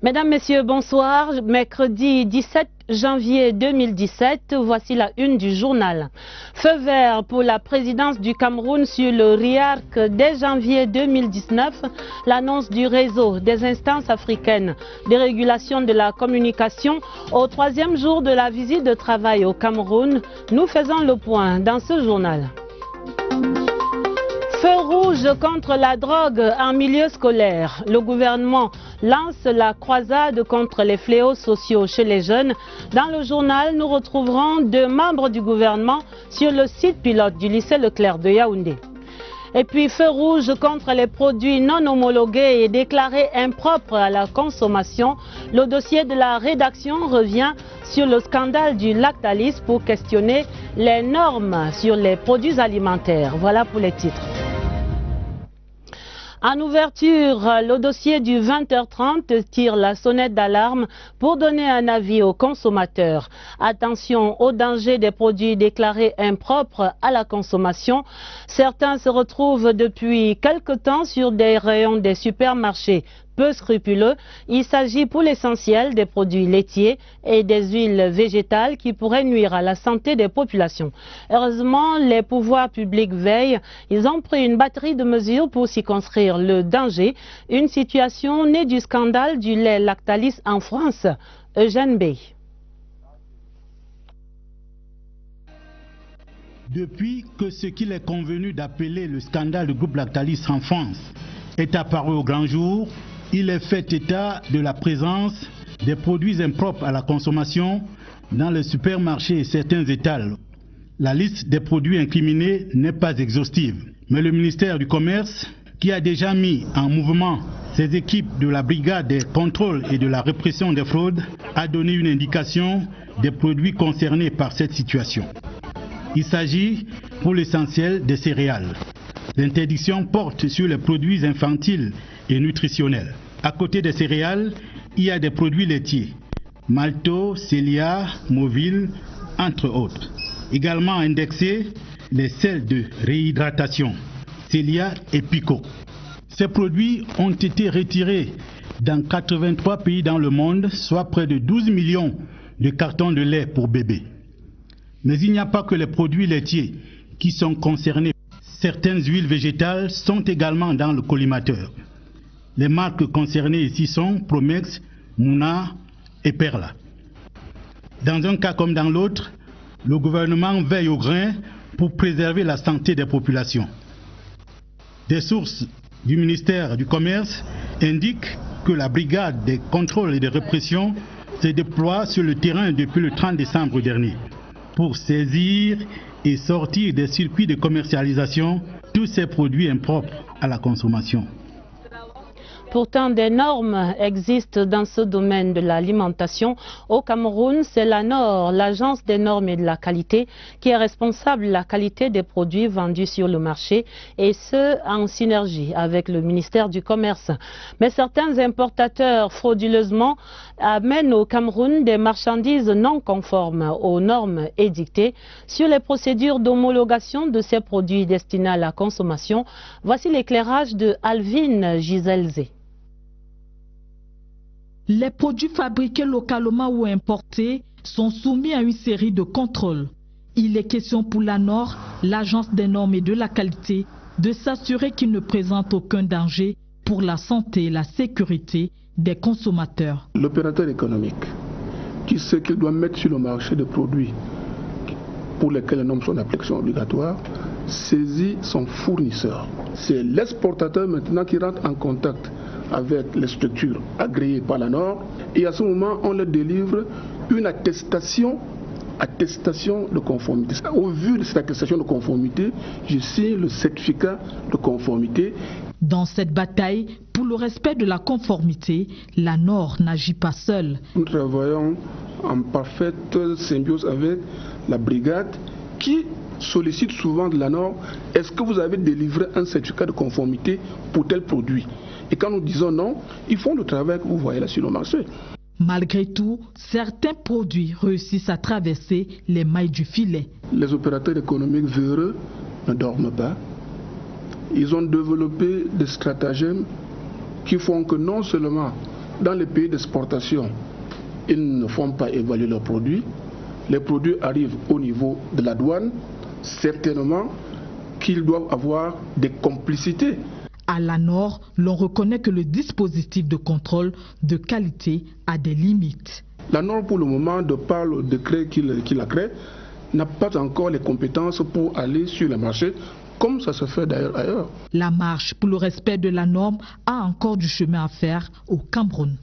Mesdames, Messieurs, bonsoir. Mercredi 17 janvier 2017, voici la une du journal. Feu vert pour la présidence du Cameroun sur le RIARC dès janvier 2019, l'annonce du réseau des instances africaines de régulation de la communication au troisième jour de la visite de travail au Cameroun. Nous faisons le point dans ce journal. Feu rouge contre la drogue en milieu scolaire. Le gouvernement lance la croisade contre les fléaux sociaux chez les jeunes. Dans le journal, nous retrouverons 2 membres du gouvernement sur le site pilote du lycée Leclerc de Yaoundé. Et puis, feu rouge contre les produits non homologués et déclarés impropres à la consommation. Le dossier de la rédaction revient sur le scandale du Lactalis pour questionner les normes sur les produits alimentaires. Voilà pour les titres. En ouverture, le dossier du 20h30 tire la sonnette d'alarme pour donner un avis aux consommateurs. Attention au danger des produits déclarés impropres à la consommation. Certains se retrouvent depuis quelque temps sur des rayons des supermarchés peu scrupuleux. Il s'agit pour l'essentiel des produits laitiers et des huiles végétales qui pourraient nuire à la santé des populations. Heureusement, les pouvoirs publics veillent. Ils ont pris une batterie de mesures pour circonscrire le danger. Une situation née du scandale du lait Lactalis en France. Eugène Bey. Depuis que ce qu'il est convenu d'appeler le scandale du groupe Lactalis en France est apparu au grand jour, il est fait état de la présence des produits impropres à la consommation dans les supermarchés et certains étals. La liste des produits incriminés n'est pas exhaustive, mais le ministère du Commerce, qui a déjà mis en mouvement ses équipes de la brigade des contrôles et de la répression des fraudes, a donné une indication des produits concernés par cette situation. Il s'agit pour l'essentiel des céréales. L'interdiction porte sur les produits infantiles et nutritionnels. À côté des céréales, il y a des produits laitiers, Malto, Célia, Movil, entre autres. Également indexés, les sels de réhydratation, Célia et Pico. Ces produits ont été retirés dans 83 pays dans le monde, soit près de 12 millions de cartons de lait pour bébés. Mais il n'y a pas que les produits laitiers qui sont concernés. Certaines huiles végétales sont également dans le collimateur. Les marques concernées ici sont Promex, Mouna et Perla. Dans un cas comme dans l'autre, le gouvernement veille au grain pour préserver la santé des populations. Des sources du ministère du Commerce indiquent que la brigade des contrôles et de répression se déploie sur le terrain depuis le 30 décembre dernier pour saisir et sortir des circuits de commercialisation tous ces produits impropres à la consommation. Pourtant, des normes existent dans ce domaine de l'alimentation. Au Cameroun, c'est l'ANOR, l'Agence des normes et de la qualité, qui est responsable de la qualité des produits vendus sur le marché, et ce, en synergie avec le ministère du Commerce. Mais certains importateurs frauduleusement amènent au Cameroun des marchandises non conformes aux normes édictées. Sur les procédures d'homologation de ces produits destinés à la consommation, voici l'éclairage de Alvin Giselzé. Les produits fabriqués localement ou importés sont soumis à une série de contrôles. Il est question pour l'ANOR, l'Agence des normes et de la qualité, de s'assurer qu'ils ne présentent aucun danger pour la santé et la sécurité des consommateurs. L'opérateur économique qui sait qu'il doit mettre sur le marché des produits pour lesquels les normes sont d'application obligatoire, saisit son fournisseur. C'est l'exportateur maintenant qui rentre en contact avec les structures agréées par la norme, et à ce moment on leur délivre une attestation de conformité. Au vu de cette attestation de conformité, je signe le certificat de conformité. Dans cette bataille pour le respect de la conformité, la norme n'agit pas seule. Nous travaillons en parfaite symbiose avec la brigade qui sollicite souvent de la norme: est-ce que vous avez délivré un certificat de conformité pour tel produit? Et quand nous disons non, ils font le travail que vous voyez là sur le marché. Malgré tout, certains produits réussissent à traverser les mailles du filet. Les opérateurs économiques véreux ne dorment pas. Ils ont développé des stratagèmes qui font que non seulement dans les pays d'exportation, ils ne font pas évaluer leurs produits. Les produits arrivent au niveau de la douane, certainement qu'ils doivent avoir des complicités. À l'ANOR, l'on reconnaît que le dispositif de contrôle de qualité a des limites. L'ANOR, pour le moment, de par le décret qu'il a créé, n'a pas encore les compétences pour aller sur le marché, comme ça se fait d'ailleurs ailleurs. La marche pour le respect de la norme a encore du chemin à faire au Cameroun.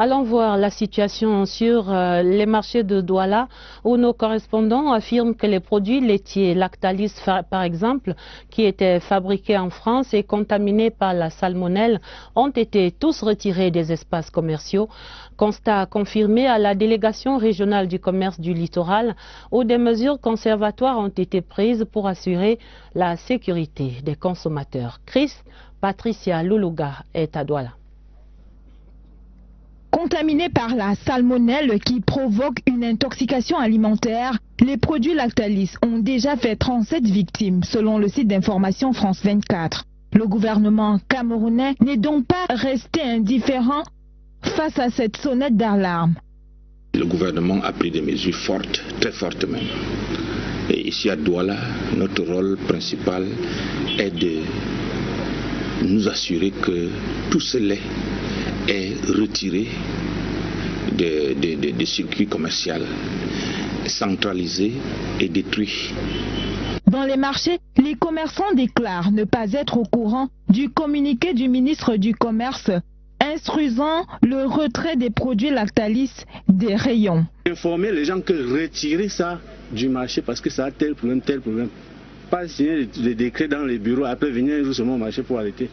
Allons voir la situation sur les marchés de Douala où nos correspondants affirment que les produits laitiers Lactalis par exemple, qui étaient fabriqués en France et contaminés par la salmonelle, ont été tous retirés des espaces commerciaux. Constat confirmé à la délégation régionale du commerce du littoral où des mesures conservatoires ont été prises pour assurer la sécurité des consommateurs. Patricia Loulouga est à Douala. Contaminés par la salmonelle qui provoque une intoxication alimentaire, les produits Lactalis ont déjà fait 37 victimes selon le site d'information France 24. Le gouvernement camerounais n'est donc pas resté indifférent face à cette sonnette d'alarme. Le gouvernement a pris des mesures fortes, très fortes même. Et ici à Douala, notre rôle principal est de nous assurer que tout ce lait est retiré des circuits commerciaux, centralisé et détruit. Dans les marchés, les commerçants déclarent ne pas être au courant du communiqué du ministre du Commerce instruisant le retrait des produits Lactalis des rayons. Informer les gens que retirer ça du marché parce que ça a tel problème, tel problème. Pas signer les décrets dans les bureaux, après venir un jour seulement au marché pour arrêter.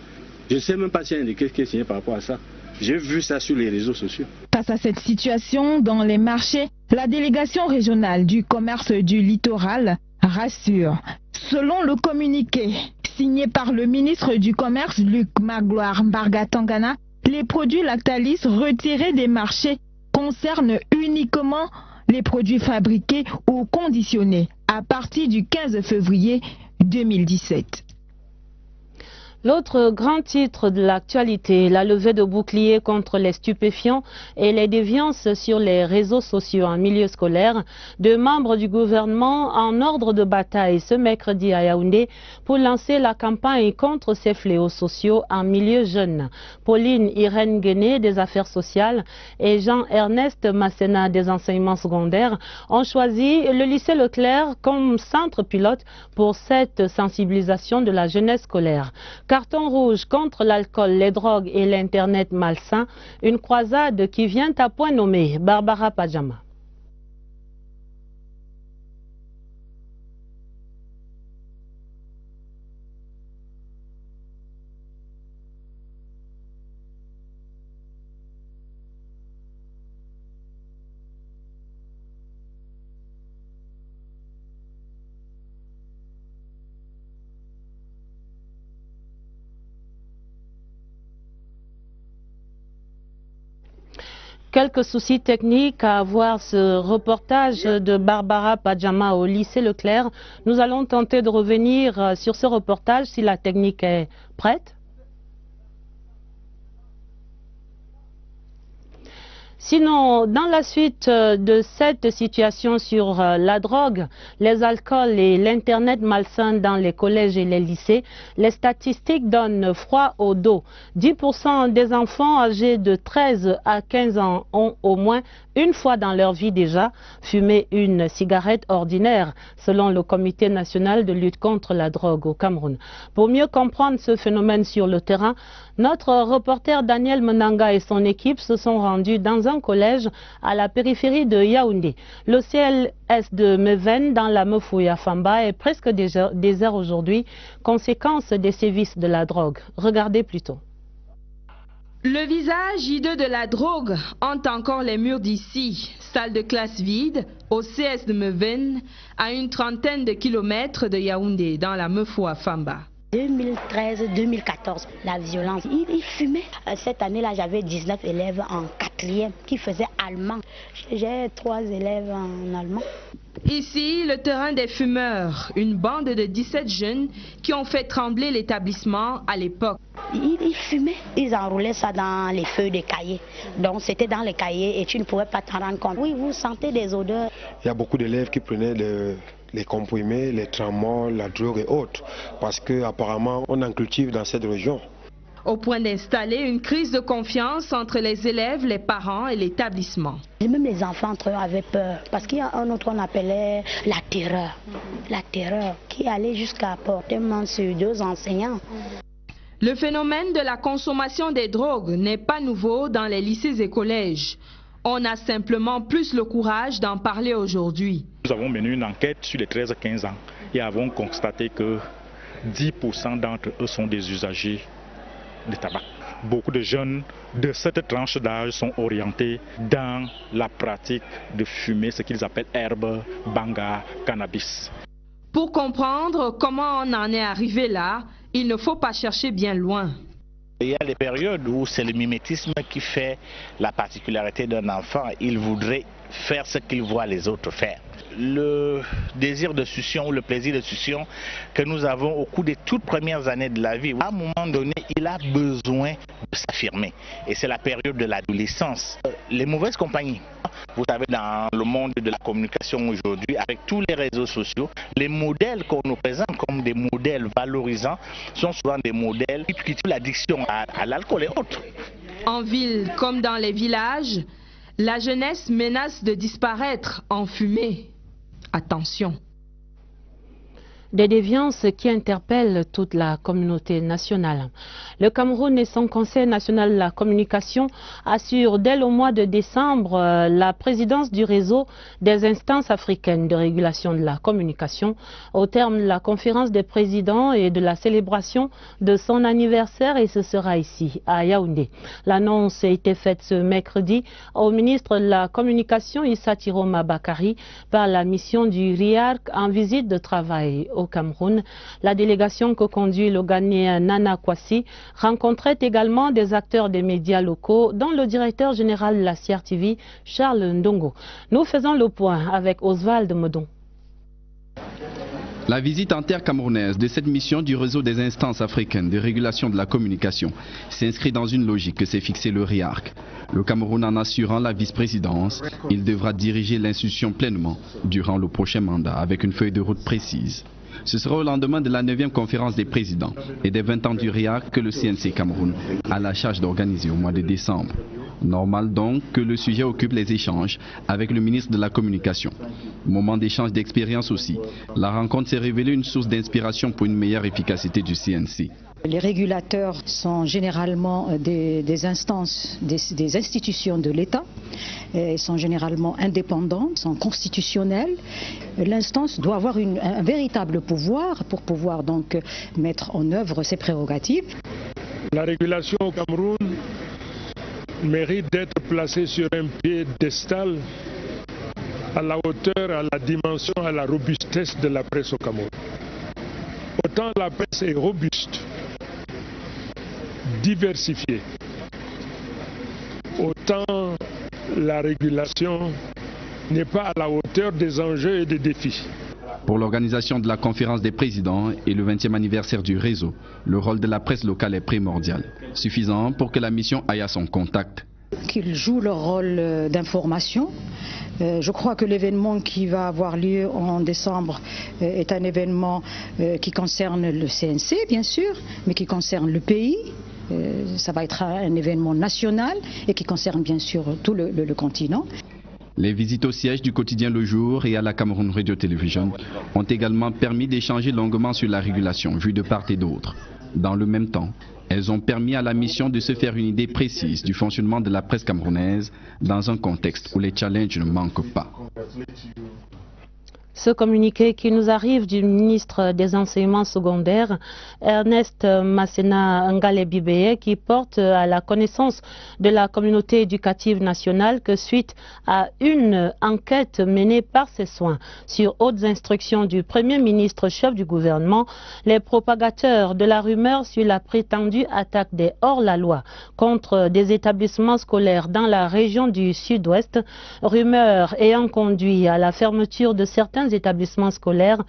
Je ne sais même pas s'il y a un décret qui est signé par rapport à ça. J'ai vu ça sur les réseaux sociaux. Face à cette situation dans les marchés, la délégation régionale du commerce du littoral rassure. Selon le communiqué signé par le ministre du Commerce Luc Magloire Mbargatangana, les produits Lactalis retirés des marchés concernent uniquement les produits fabriqués ou conditionnés à partir du 15 février 2017. L'autre grand titre de l'actualité, la levée de boucliers contre les stupéfiants et les déviances sur les réseaux sociaux en milieu scolaire, de membres du gouvernement en ordre de bataille ce mercredi à Yaoundé pour lancer la campagne contre ces fléaux sociaux en milieu jeune. Pauline Irène Guéné des affaires sociales et Jean-Ernest Massena des enseignements secondaires ont choisi le lycée Leclerc comme centre pilote pour cette sensibilisation de la jeunesse scolaire. Carton rouge contre l'alcool, les drogues et l'Internet malsain, une croisade qui vient à point nommé. Barbara Pajama. Quelques soucis techniques à voir ce reportage de Barbara Pajama au lycée Leclerc. Nous allons tenter de revenir sur ce reportage si la technique est prête. Sinon, dans la suite de cette situation sur la drogue, les alcools et l'Internet malsain dans les collèges et les lycées, les statistiques donnent froid au dos. 10% des enfants âgés de 13 à 15 ans ont au moins une fois dans leur vie déjà fumé une cigarette ordinaire, selon le Comité national de lutte contre la drogue au Cameroun. Pour mieux comprendre ce phénomène sur le terrain, notre reporter Daniel Menanga et son équipe se sont rendus dans un collège à la périphérie de Yaoundé. Le CLS de Meven dans la Mefouya Famba est presque désert aujourd'hui, conséquence des sévices de la drogue. Regardez plutôt. Le visage hideux de la drogue hante encore les murs d'ici. Salle de classe vide, au CS de Meven, à une trentaine de kilomètres de Yaoundé, dans la Mefouya Famba. 2013-2014, la violence, il fumait. Cette année-là, j'avais 19 élèves en 4e qui faisaient allemand. J'ai 3 élèves en allemand. Ici, le terrain des fumeurs, une bande de 17 jeunes qui ont fait trembler l'établissement à l'époque. Ils fumaient, ils enroulaient ça dans les feuilles des cahiers. Donc c'était dans les cahiers et tu ne pouvais pas t'en rendre compte. Oui, vous sentez des odeurs. Il y a beaucoup d'élèves qui prenaient les comprimés, les tramoles, la drogue et autres, parce qu'apparemment on en cultive dans cette région. Au point d'installer une crise de confiance entre les élèves, les parents et l'établissement. Même les enfants entre eux avaient peur, parce qu'il y a un autre qu'on appelait la terreur, qui allait jusqu'à porter main sur 2 enseignants. Le phénomène de la consommation des drogues n'est pas nouveau dans les lycées et collèges. On a simplement plus le courage d'en parler aujourd'hui. Nous avons mené une enquête sur les 13-15 ans et avons constaté que 10% d'entre eux sont des usagers de tabac. Beaucoup de jeunes de cette tranche d'âge sont orientés dans la pratique de fumer ce qu'ils appellent herbe, banga, cannabis. Pour comprendre comment on en est arrivé là, il ne faut pas chercher bien loin. Il y a des périodes où c'est le mimétisme qui fait la particularité d'un enfant. Il voudrait faire ce qu'il voit les autres faire. Le désir de succion, le plaisir de succion que nous avons au cours des toutes premières années de la vie, à un moment donné, il a besoin de s'affirmer. Et c'est la période de l'adolescence. Les mauvaises compagnies. Vous savez, dans le monde de la communication aujourd'hui, avec tous les réseaux sociaux, les modèles qu'on nous présente comme des modèles valorisants sont souvent des modèles qui tuent l'addiction à l'alcool et autres. En ville comme dans les villages, la jeunesse menace de disparaître en fumée. Attention. Des déviances qui interpellent toute la communauté nationale. Le Cameroun et son Conseil national de la communication assurent dès le mois de décembre la présidence du réseau des instances africaines de régulation de la communication au terme de la conférence des présidents et de la célébration de son anniversaire, et ce sera ici à Yaoundé. L'annonce a été faite ce mercredi au ministre de la Communication Issa Tiroma Bakari par la mission du RIARC en visite de travail au Cameroun. La délégation que conduit le Ghanéen Nana Kwasi rencontrait également des acteurs des médias locaux, dont le directeur général de la CRTV, Charles Ndongo. Nous faisons le point avec Oswald Modon. La visite intercamerounaise de cette mission du réseau des instances africaines de régulation de la communication s'inscrit dans une logique que s'est fixée le RIARC. Le Cameroun en assurant la vice-présidence, il devra diriger l'institution pleinement durant le prochain mandat avec une feuille de route précise. Ce sera au lendemain de la 9e conférence des présidents et des 20 ans du RIARC que le CNC Cameroun a la charge d'organiser au mois de décembre. Normal donc que le sujet occupe les échanges avec le ministre de la Communication. Moment d'échange d'expérience aussi, la rencontre s'est révélée une source d'inspiration pour une meilleure efficacité du CNC. Les régulateurs sont généralement des instances, des institutions de l'État. Ils sont généralement indépendants, sont constitutionnels. L'instance doit avoir un véritable pouvoir pour pouvoir donc mettre en œuvre ses prérogatives. La régulation au Cameroun mérite d'être placée sur un piédestal à la hauteur, à la dimension, à la robustesse de la presse au Cameroun. Autant la presse est robuste, diversifiée, autant la régulation n'est pas à la hauteur des enjeux et des défis. Pour l'organisation de la conférence des présidents et le 20e anniversaire du réseau, le rôle de la presse locale est primordial, suffisant pour que la mission aille à son contact. Qu'ils jouent leur rôle d'information. Je crois que l'événement qui va avoir lieu en décembre est un événement qui concerne le CNC, bien sûr, mais qui concerne le pays. Ça va être un événement national et qui concerne bien sûr tout le continent. Les visites au siège du quotidien Le Jour et à la Cameroun Radio Television ont également permis d'échanger longuement sur la régulation vue de part et d'autre. Dans le même temps, elles ont permis à la mission de se faire une idée précise du fonctionnement de la presse camerounaise dans un contexte où les challenges ne manquent pas. Ce communiqué qui nous arrive du ministre des Enseignements secondaires, Ernest Masséna Ngalé-Bibeye, qui porte à la connaissance de la communauté éducative nationale que suite à une enquête menée par ses soins sur hautes instructions du Premier ministre chef du gouvernement, les propagateurs de la rumeur sur la prétendue attaque des hors-la-loi contre des établissements scolaires dans la région du Sud-Ouest, rumeur ayant conduit à la fermeture de certains établissements scolaires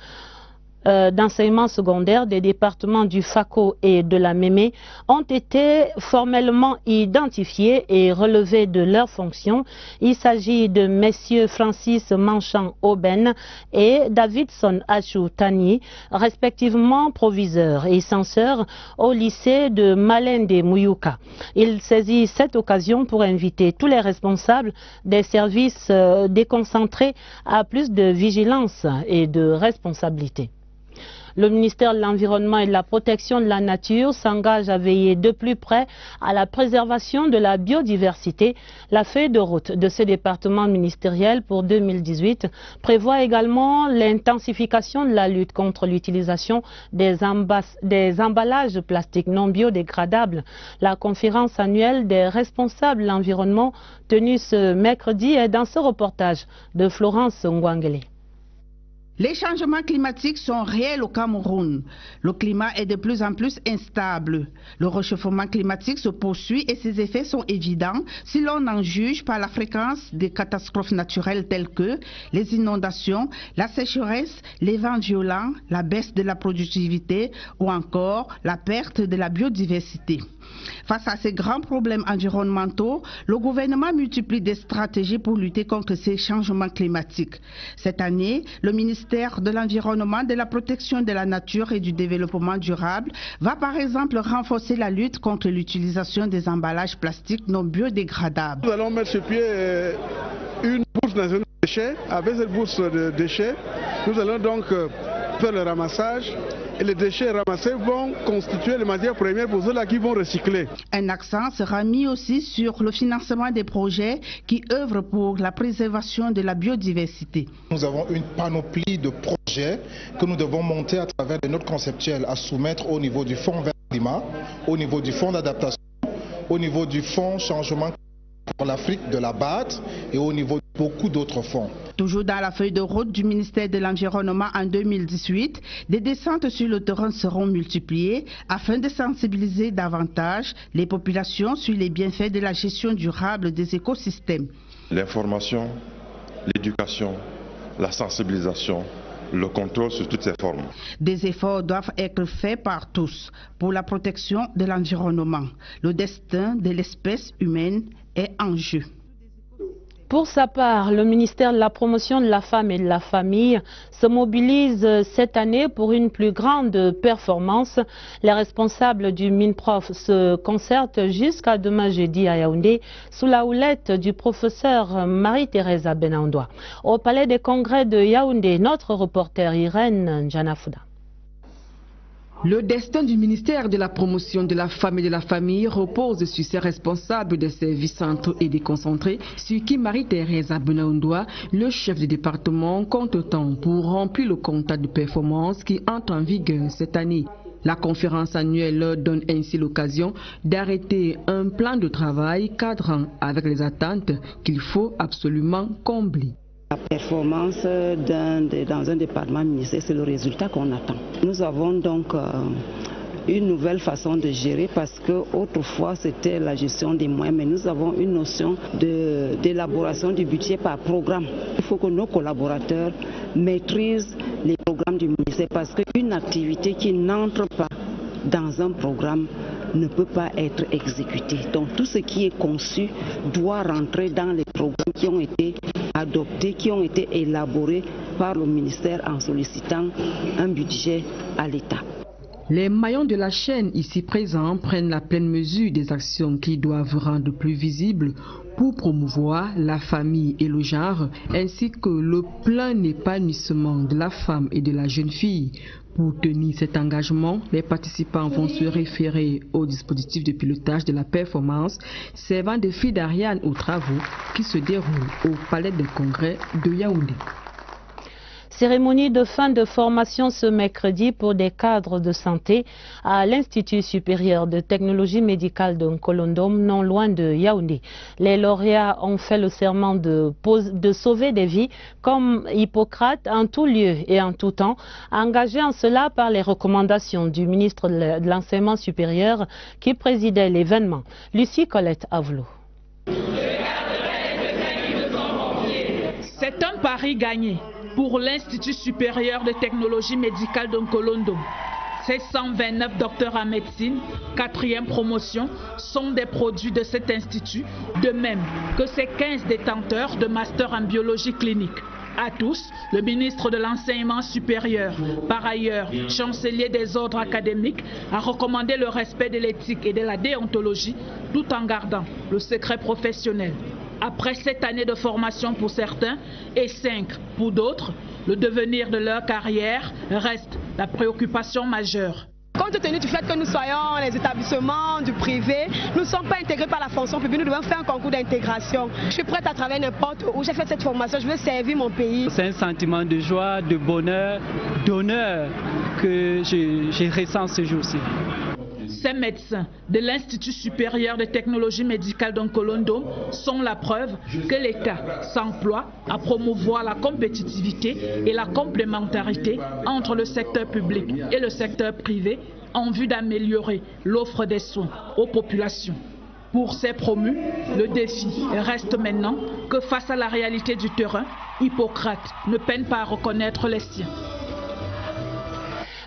d'enseignement secondaire des départements du Fako et de la Mémé ont été formellement identifiés et relevés de leurs fonctions. Il s'agit de messieurs Francis Manchan-Auben et Davidson Achou-Tani, respectivement proviseurs et censeurs au lycée de Malende Mouyouka. Il saisit cette occasion pour inviter tous les responsables des services déconcentrés à plus de vigilance et de responsabilité. Le ministère de l'Environnement et de la Protection de la Nature s'engage à veiller de plus près à la préservation de la biodiversité. La feuille de route de ce département ministériel pour 2018 prévoit également l'intensification de la lutte contre l'utilisation des emballages plastiques non biodégradables. La conférence annuelle des responsables de l'environnement tenue ce mercredi est dans ce reportage de Florence Ngwangele. Les changements climatiques sont réels au Cameroun. Le climat est de plus en plus instable. Le réchauffement climatique se poursuit et ses effets sont évidents si l'on en juge par la fréquence des catastrophes naturelles telles que les inondations, la sécheresse, les vents violents, la baisse de la productivité ou encore la perte de la biodiversité. Face à ces grands problèmes environnementaux, le gouvernement multiplie des stratégies pour lutter contre ces changements climatiques. Cette année, le ministère de l'Environnement, de la Protection de la Nature et du Développement durable va par exemple renforcer la lutte contre l'utilisation des emballages plastiques non biodégradables. Nous allons mettre sur pied une bourse nationale de déchets. Avec cette bourse de déchets, nous allons donc faire le ramassage. Et les déchets ramassés vont constituer les matières premières pour ceux-là qui vont recycler. Un accent sera mis aussi sur le financement des projets qui œuvrent pour la préservation de la biodiversité. Nous avons une panoplie de projets que nous devons monter à travers des notes conceptuelles à soumettre au niveau du Fonds vert climat, au niveau du Fonds d'adaptation, au niveau du Fonds changement pour l'Afrique de la BAD et au niveau de beaucoup d'autres fonds. Toujours dans la feuille de route du ministère de l'Environnement en 2018, des descentes sur le terrain seront multipliées afin de sensibiliser davantage les populations sur les bienfaits de la gestion durable des écosystèmes. L'information, l'éducation, la sensibilisation, le contrôle sur toutes ses formes. Des efforts doivent être faits par tous pour la protection de l'environnement. Le destin de l'espèce humaine est en jeu. Pour sa part, le ministère de la Promotion de la Femme et de la Famille se mobilise cette année pour une plus grande performance. Les responsables du MINPROF se concertent jusqu'à demain jeudi à Yaoundé sous la houlette du professeur Marie-Thérèse Benaondoa. Au Palais des Congrès de Yaoundé, notre reporter Irène Njanafouda. Le destin du ministère de la Promotion de la Femme et de la Famille repose sur ses responsables des services centraux et déconcentrés, sur qui Marie-Thérèse Benaondoa, le chef de département, compte autant pour remplir le contrat de performance qui entre en vigueur cette année. La conférence annuelle leur donne ainsi l'occasion d'arrêter un plan de travail cadrant avec les attentes qu'il faut absolument combler. La performance dans un département ministériel, c'est le résultat qu'on attend. Nous avons donc une nouvelle façon de gérer parce que autrefois c'était la gestion des moyens, mais nous avons une notion d'élaboration du budget par programme. Il faut que nos collaborateurs maîtrisent les programmes du ministère parce qu'une activité qui n'entre pas dans un programme ne peut pas être exécutée. Donc tout ce qui est conçu doit rentrer dans les programmes qui ont été adoptés, qui ont été élaborés par le ministère en sollicitant un budget à l'État. Les maillons de la chaîne ici présents prennent la pleine mesure des actions qui doivent rendre plus visibles pour promouvoir la famille et le genre, ainsi que le plein épanouissement de la femme et de la jeune fille. Pour tenir cet engagement, les participants vont se référer au dispositif de pilotage de la performance servant de fil d'Ariane aux travaux qui se déroulent au Palais des Congrès de Yaoundé. Cérémonie de fin de formation ce mercredi pour des cadres de santé à l'Institut supérieur de technologie médicale de Nkolondom, non loin de Yaoundé. Les lauréats ont fait le serment de sauver des vies comme Hippocrate en tout lieu et en tout temps, engagés en cela par les recommandations du ministre de l'Enseignement supérieur qui présidait l'événement. Lucie Colette Avlo. C'est un pari gagné pour l'Institut supérieur de technologie médicale de Nkolondom. Ces 129 docteurs en médecine, 4e promotion, sont des produits de cet institut, de même que ces 15 détenteurs de master en biologie clinique. À tous, le ministre de l'Enseignement supérieur, par ailleurs chancelier des ordres académiques, a recommandé le respect de l'éthique et de la déontologie tout en gardant le secret professionnel. Après 7 années de formation pour certains et 5 pour d'autres, le devenir de leur carrière reste la préoccupation majeure. Compte tenu du fait que nous soyons les établissements du privé, nous ne sommes pas intégrés par la fonction publique, nous devons faire un concours d'intégration. Je suis prête à travailler n'importe où, j'ai fait cette formation, je veux servir mon pays. C'est un sentiment de joie, de bonheur, d'honneur que je ressens ce jour-ci. Ces médecins de l'Institut supérieur de technologie médicale d'Nkolondom sont la preuve que l'État s'emploie à promouvoir la compétitivité et la complémentarité entre le secteur public et le secteur privé en vue d'améliorer l'offre des soins aux populations. Pour ces promus, le défi reste maintenant que face à la réalité du terrain, Hippocrate ne peine pas à reconnaître les siens.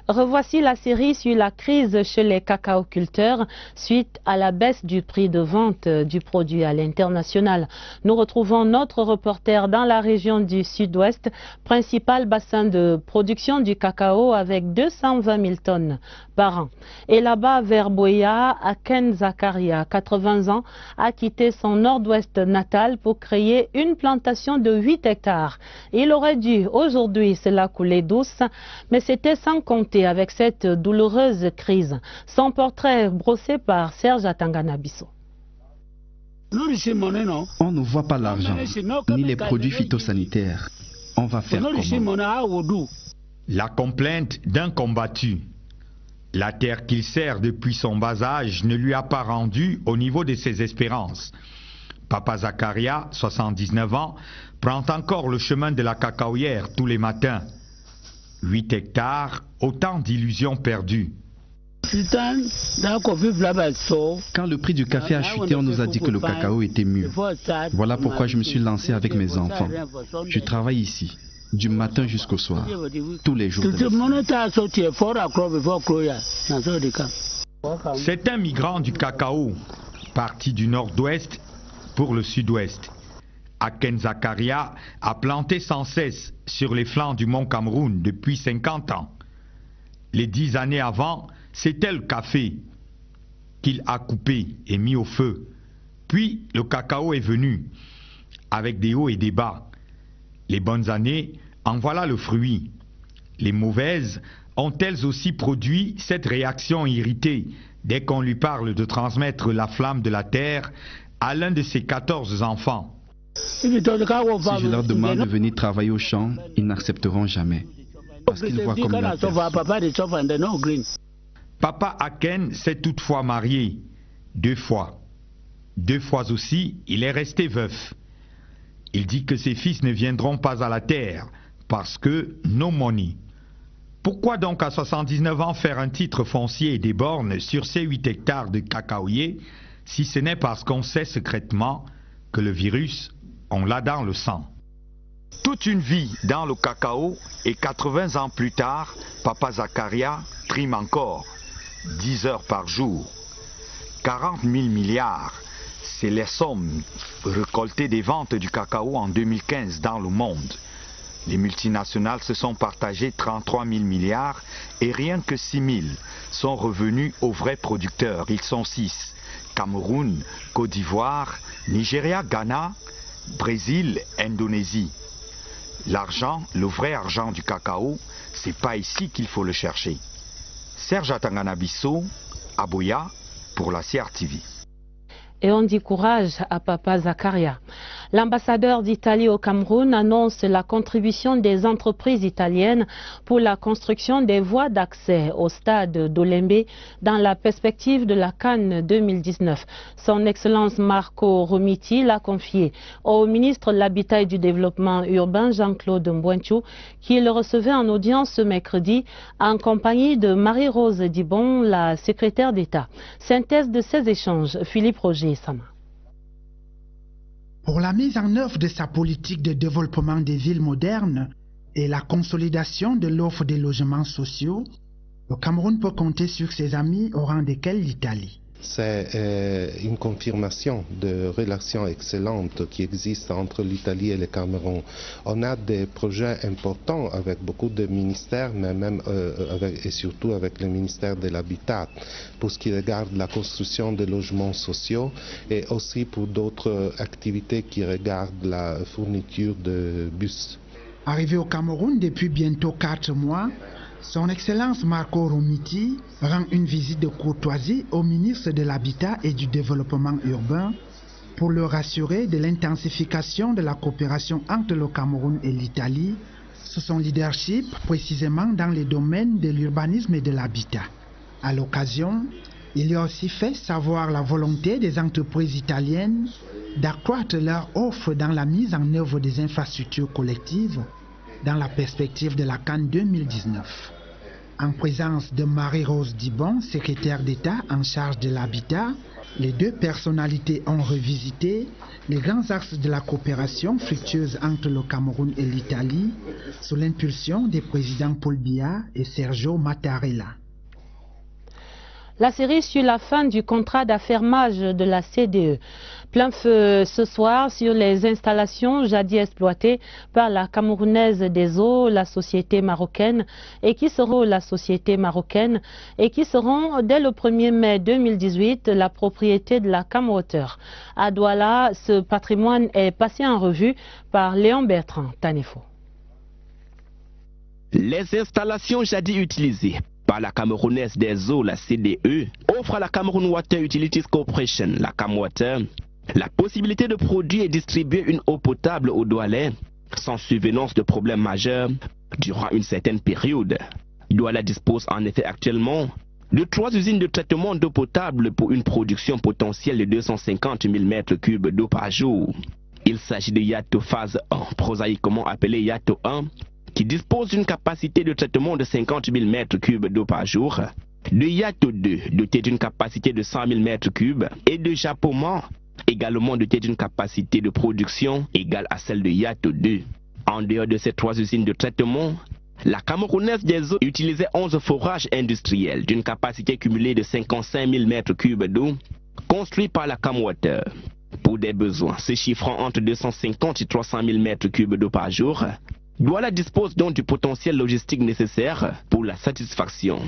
Revoici la série sur la crise chez les cacaoculteurs suite à la baisse du prix de vente du produit à l'international. Nous retrouvons notre reporter dans la région du Sud-Ouest, principal bassin de production du cacao avec 220 000 tonnes par an. Et là-bas, vers Boya, Aken Zakaria, 80 ans, a quitté son nord-ouest natal pour créer une plantation de 8 hectares. Il aurait dû aujourd'hui se la couler douce, mais c'était sans compter avec cette douloureuse crise. Son portrait brossé par Serge Atangana-Bisso. On ne voit pas l'argent, ni les produits phytosanitaires. On va faire comment? La complainte d'un combattu. La terre qu'il sert depuis son bas âge ne lui a pas rendu au niveau de ses espérances. Papa Zakaria, 79 ans, prend encore le chemin de la cacaoyère tous les matins. 8 hectares, autant d'illusions perdues. Quand le prix du café a chuté, on nous a dit que le cacao était mûr. Voilà pourquoi je me suis lancé avec mes enfants. Je travaille ici, du matin jusqu'au soir, tous les jours. C'est un migrant du cacao, parti du nord-ouest pour le sud-ouest. Aken Zakaria a planté sans cesse sur les flancs du mont Cameroun depuis 50 ans. Les 10 années avant, c'était le café qu'il a coupé et mis au feu. Puis le cacao est venu, avec des hauts et des bas. Les bonnes années, en voilà le fruit. Les mauvaises ont elles aussi produit cette réaction irritée dès qu'on lui parle de transmettre la flamme de la terre à l'un de ses 14 enfants. Si je leur demande de venir travailler au champ, ils n'accepteront jamais. Parce qu'ils voient comme la terre. Papa Aken s'est toutefois marié 2 fois. 2 fois aussi, il est resté veuf. Il dit que ses fils ne viendront pas à la terre parce que no money. Pourquoi donc à 79 ans faire un titre foncier et des bornes sur ces 8 hectares de cacaoyers si ce n'est parce qu'on sait secrètement que le virus, on l'a dans le sang. Toute une vie dans le cacao et 80 ans plus tard, Papa Zakaria trime encore, 10 heures par jour. 40 000 milliards, c'est les sommes récoltées des ventes du cacao en 2015 dans le monde. Les multinationales se sont partagées 33 000 milliards et rien que 6 000 sont revenus aux vrais producteurs. Ils sont 6. Cameroun, Côte d'Ivoire, Nigeria, Ghana, Brésil, Indonésie. L'argent, le vrai argent du cacao, c'est pas ici qu'il faut le chercher. Serge Atangana-Bisso, à Boya, pour la CRTV. Et on dit courage à Papa Zakaria. L'ambassadeur d'Italie au Cameroun annonce la contribution des entreprises italiennes pour la construction des voies d'accès au stade d'Olembe dans la perspective de la CAN 2019. Son Excellence Marco Romiti l'a confié au ministre de l'Habitat et du Développement urbain Jean-Claude Mbouenchou, qui le recevait en audience ce mercredi en compagnie de Marie-Rose Dibon, la secrétaire d'État. Synthèse de ces échanges, Philippe Roger Sama. Pour la mise en œuvre de sa politique de développement des villes modernes et la consolidation de l'offre de logements sociaux, le Cameroun peut compter sur ses amis au rang desquels l'Italie. C'est une confirmation de relations excellentes qui existent entre l'Italie et le Cameroun. On a des projets importants avec beaucoup de ministères, mais même et surtout avec le ministère de l'Habitat, pour ce qui regarde la construction de logements sociaux et aussi pour d'autres activités qui regardent la fourniture de bus. Arrivé au Cameroun depuis bientôt 4 mois, Son Excellence Marco Romiti rend une visite de courtoisie au ministre de l'Habitat et du Développement urbain pour le rassurer de l'intensification de la coopération entre le Cameroun et l'Italie sous son leadership, précisément dans les domaines de l'urbanisme et de l'habitat. À l'occasion, il lui a aussi fait savoir la volonté des entreprises italiennes d'accroître leur offre dans la mise en œuvre des infrastructures collectives dans la perspective de la CAN 2019. En présence de Marie-Rose Dibon, secrétaire d'État en charge de l'habitat, les deux personnalités ont revisité les grands axes de la coopération fructueuse entre le Cameroun et l'Italie sous l'impulsion des présidents Paul Biya et Sergio Mattarella. La série sur la fin du contrat d'affermage de la CDE. Plein feu ce soir sur les installations jadis exploitées par la Camerounaise des eaux, la société marocaine, et qui seront dès le 1er mai 2018 la propriété de la Camwater. À Douala, ce patrimoine est passé en revue par Léon Bertrand Tanefo. Les installations jadis utilisées par la Camerounaise des eaux, la CDE, offre à la Cameroun Water Utilities Corporation, la Camwater, la possibilité de produire et distribuer une eau potable aux Doualais sans survenance de problèmes majeurs durant une certaine période. Douala dispose en effet actuellement de 3 usines de traitement d'eau potable pour une production potentielle de 250 000 m3 d'eau par jour. Il s'agit de Yato phase 1, prosaïquement appelé Yato 1, qui dispose d'une capacité de traitement de 50 000 m3 d'eau par jour, de Yato 2, doté d'une capacité de 100 000 m3, et de Japoma, également doté d'une capacité de production égale à celle de Yato 2. En dehors de ces 3 usines de traitement, la Camerounaise des eaux utilisait 11 forages industriels d'une capacité cumulée de 55 000 m3 d'eau, construits par la Camwater. Pour des besoins se chiffrant entre 250 et 300 000 m3 d'eau par jour, Douala dispose donc du potentiel logistique nécessaire pour la satisfaction.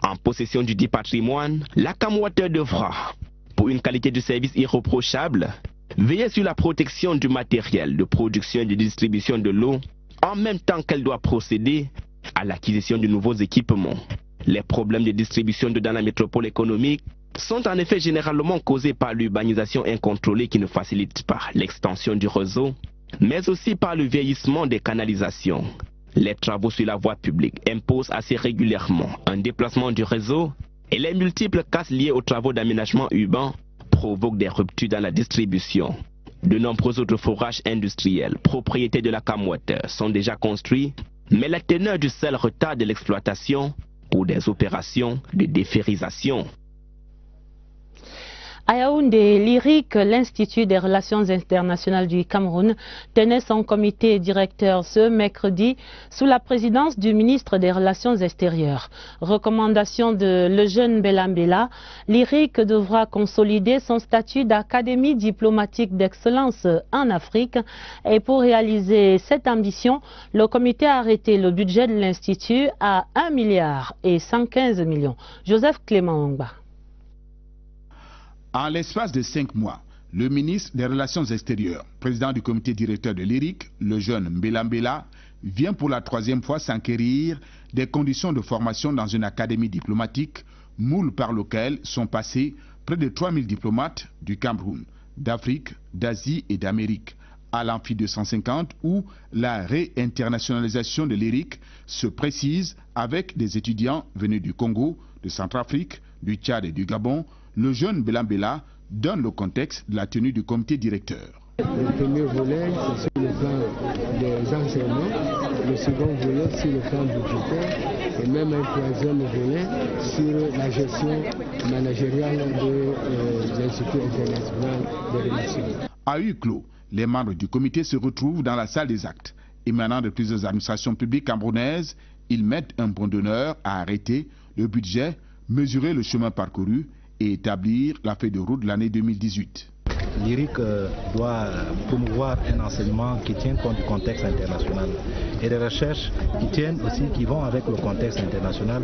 En possession du dit patrimoine, la Camwater devra, pour une qualité de service irréprochable, veiller sur la protection du matériel de production et de distribution de l'eau, en même temps qu'elle doit procéder à l'acquisition de nouveaux équipements. Les problèmes de distribution d'eau dans la métropole économique sont en effet généralement causés par l'urbanisation incontrôlée qui ne facilite pas l'extension du réseau, mais aussi par le vieillissement des canalisations. Les travaux sur la voie publique imposent assez régulièrement un déplacement du réseau et les multiples casses liées aux travaux d'aménagement urbain provoquent des ruptures dans la distribution. De nombreux autres forages industriels, propriétés de la Camwater, sont déjà construits, mais la teneur du sel retarde l'exploitation pour des opérations de déferrisation. À Yaoundé, l'IRIC, l'Institut des Relations Internationales du Cameroun, tenait son comité directeur ce mercredi sous la présidence du ministre des Relations extérieures. Recommandation de Lejeune Belambela, l'IRIC devra consolider son statut d'académie diplomatique d'excellence en Afrique et pour réaliser cette ambition, le comité a arrêté le budget de l'Institut à 1 milliard et 115 millions. Joseph Clément Ongba. En l'espace de 5 mois, le ministre des Relations extérieures, président du comité directeur de l'IRIC, le jeune Mbela, vient pour la 3e fois s'enquérir des conditions de formation dans une académie diplomatique, moule par lequel sont passés près de 3000 diplomates du Cameroun, d'Afrique, d'Asie et d'Amérique, à l'Amphi 250 où la réinternationalisation de l'IRIC se précise avec des étudiants venus du Congo, de Centrafrique, du Tchad et du Gabon. Le jeune Mbela donne le contexte de la tenue du comité directeur. Le premier volet, c'est sur le plan des enseignements, le second volet sur le plan budgétaire et même un troisième volet sur la gestion managériale de l'Institut international des relations. À huis clos, les membres du comité se retrouvent dans la salle des actes. Émanant de plusieurs administrations publiques camerounaises, ils mettent un point d'honneur à arrêter le budget, mesurer le chemin parcouru et établir la feuille de route de l'année 2018. L'IRIC doit promouvoir un enseignement qui tient compte du contexte international et des recherches qui vont avec le contexte international,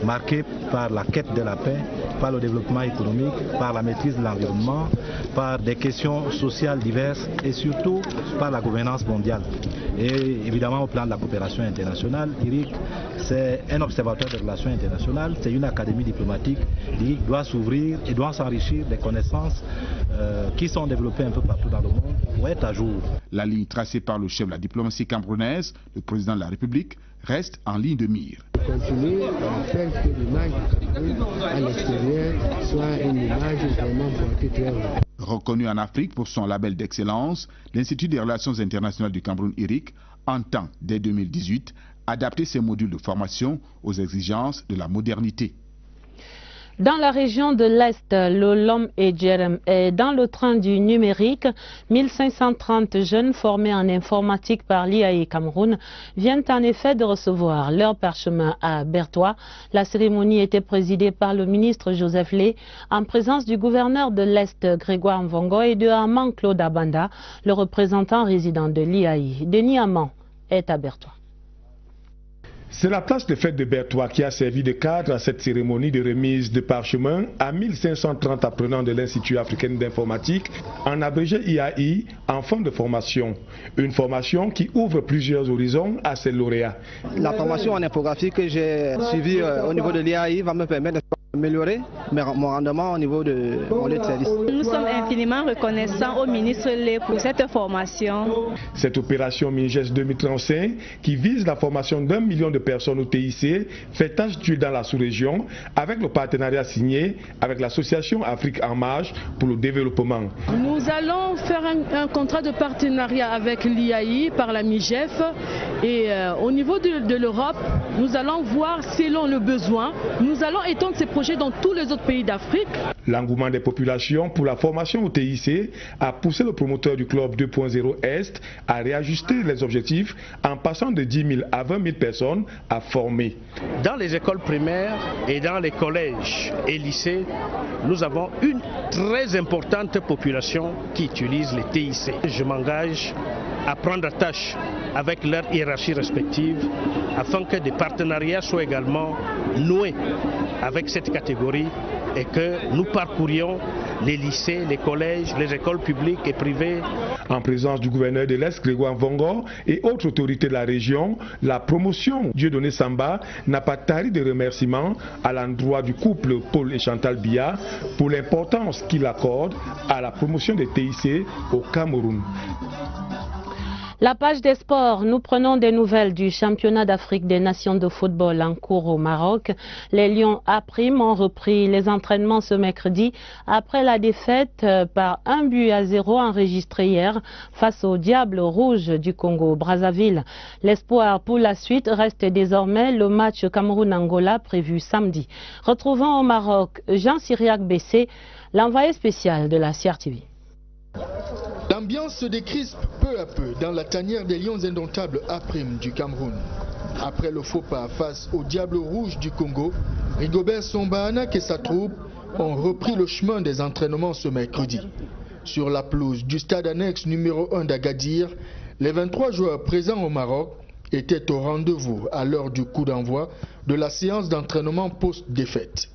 marquées par la quête de la paix, par le développement économique, par la maîtrise de l'environnement, par des questions sociales diverses et surtout par la gouvernance mondiale. Et évidemment au plan de la coopération internationale, l'IRIC c'est un observatoire de relations internationales, c'est une académie diplomatique. L'IRIC doit s'ouvrir et doit s'enrichir des connaissances qui sont développées un peu partout dans le monde pour être à jour. La ligne tracée par le chef de la diplomatie camerounaise, le président de la République, reste en ligne de mire. Continuer à faire que l'image du Cameroun à l'extérieur soit une image vraiment portée très haut. Reconnu en Afrique pour son label d'excellence, l'Institut des relations internationales du Cameroun IRIC entend dès 2018 adapter ses modules de formation aux exigences de la modernité. Dans la région de l'Est, l'Olom et Djerem est dans le train du numérique. 1530 jeunes formés en informatique par l'IAE Cameroun viennent en effet de recevoir leur parchemin à Bertois. La cérémonie était présidée par le ministre Joseph Lé en présence du gouverneur de l'Est Grégoire Mvongo et de Amman Claude Abanda, le représentant résident de l'IAE. Denis Amman est à Bertois. C'est la place de fête de Bertois qui a servi de cadre à cette cérémonie de remise de parchemin à 1530 apprenants de l'Institut africain d'informatique, en abrégé IAI, en fin de formation. Une formation qui ouvre plusieurs horizons à ses lauréats. La formation en infographie que j'ai suivie au niveau de l'IAI va me permettre d'améliorer mon rendement au niveau de mon lieu de service. Nous sommes infiniment reconnaissants au ministre Lé pour cette formation. Cette opération MINGES 2035 qui vise la formation d'1 million de personnes au TIC fait tâche d'huile dans la sous-région avec le partenariat signé avec l'association Afrique en marche pour le développement. Nous allons faire un contrat de partenariat avec l'IAI par la MIGEF et au niveau de l'Europe, nous allons voir selon le besoin. Nous allons étendre ces projets dans tous les autres pays d'Afrique. L'engouement des populations pour la formation au TIC a poussé le promoteur du club 2.0 Est à réajuster les objectifs en passant de 10 000 à 20 000 personnes à former. Dans les écoles primaires et dans les collèges et lycées, nous avons une très importante population qui utilise les TIC. Je m'engage à prendre attache avec leur hiérarchie respective afin que des partenariats soient également noués avec cette catégorie et que nous parcourions les lycées, les collèges, les écoles publiques et privées. En présence du gouverneur de l'Est, Grégoire Mvongo, et autres autorités de la région, la promotion Dieudonné Samba n'a pas tari de remerciements à l'endroit du couple Paul et Chantal Biya pour l'importance qu'il accorde à la promotion des TIC au Cameroun. La page des sports, nous prenons des nouvelles du championnat d'Afrique des nations de football en cours au Maroc. Les Lions A' ont repris les entraînements ce mercredi après la défaite par 1-0 enregistrée hier face au Diable Rouge du Congo-Brazzaville. L'espoir pour la suite reste désormais le match Cameroun-Angola prévu samedi. Retrouvons au Maroc Jean-Cyriac Bessé, l'envoyé spécial de la CRTV. L'ambiance se décrispe peu à peu dans la tanière des Lions indomptables A' du Cameroun. Après le faux pas face au Diable Rouge du Congo, Rigobert Sambana et sa troupe ont repris le chemin des entraînements ce mercredi. Sur la pelouse du stade annexe numéro 1 d'Agadir, les 23 joueurs présents au Maroc étaient au rendez-vous à l'heure du coup d'envoi de la séance d'entraînement post-défaite.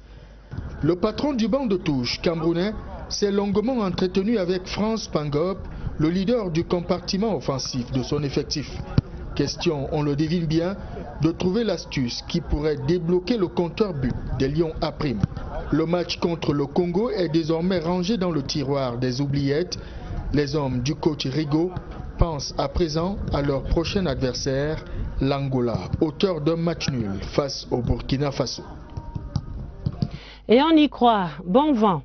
Le patron du banc de touche camerounais s'est longuement entretenu avec France Pangop, le leader du compartiment offensif de son effectif. Question, on le devine bien, de trouver l'astuce qui pourrait débloquer le compteur but des Lions A'. Le match contre le Congo est désormais rangé dans le tiroir des oubliettes. Les hommes du coach Rigo pensent à présent à leur prochain adversaire, l'Angola, auteur d'un match nul face au Burkina Faso. Et on y croit, bon vent.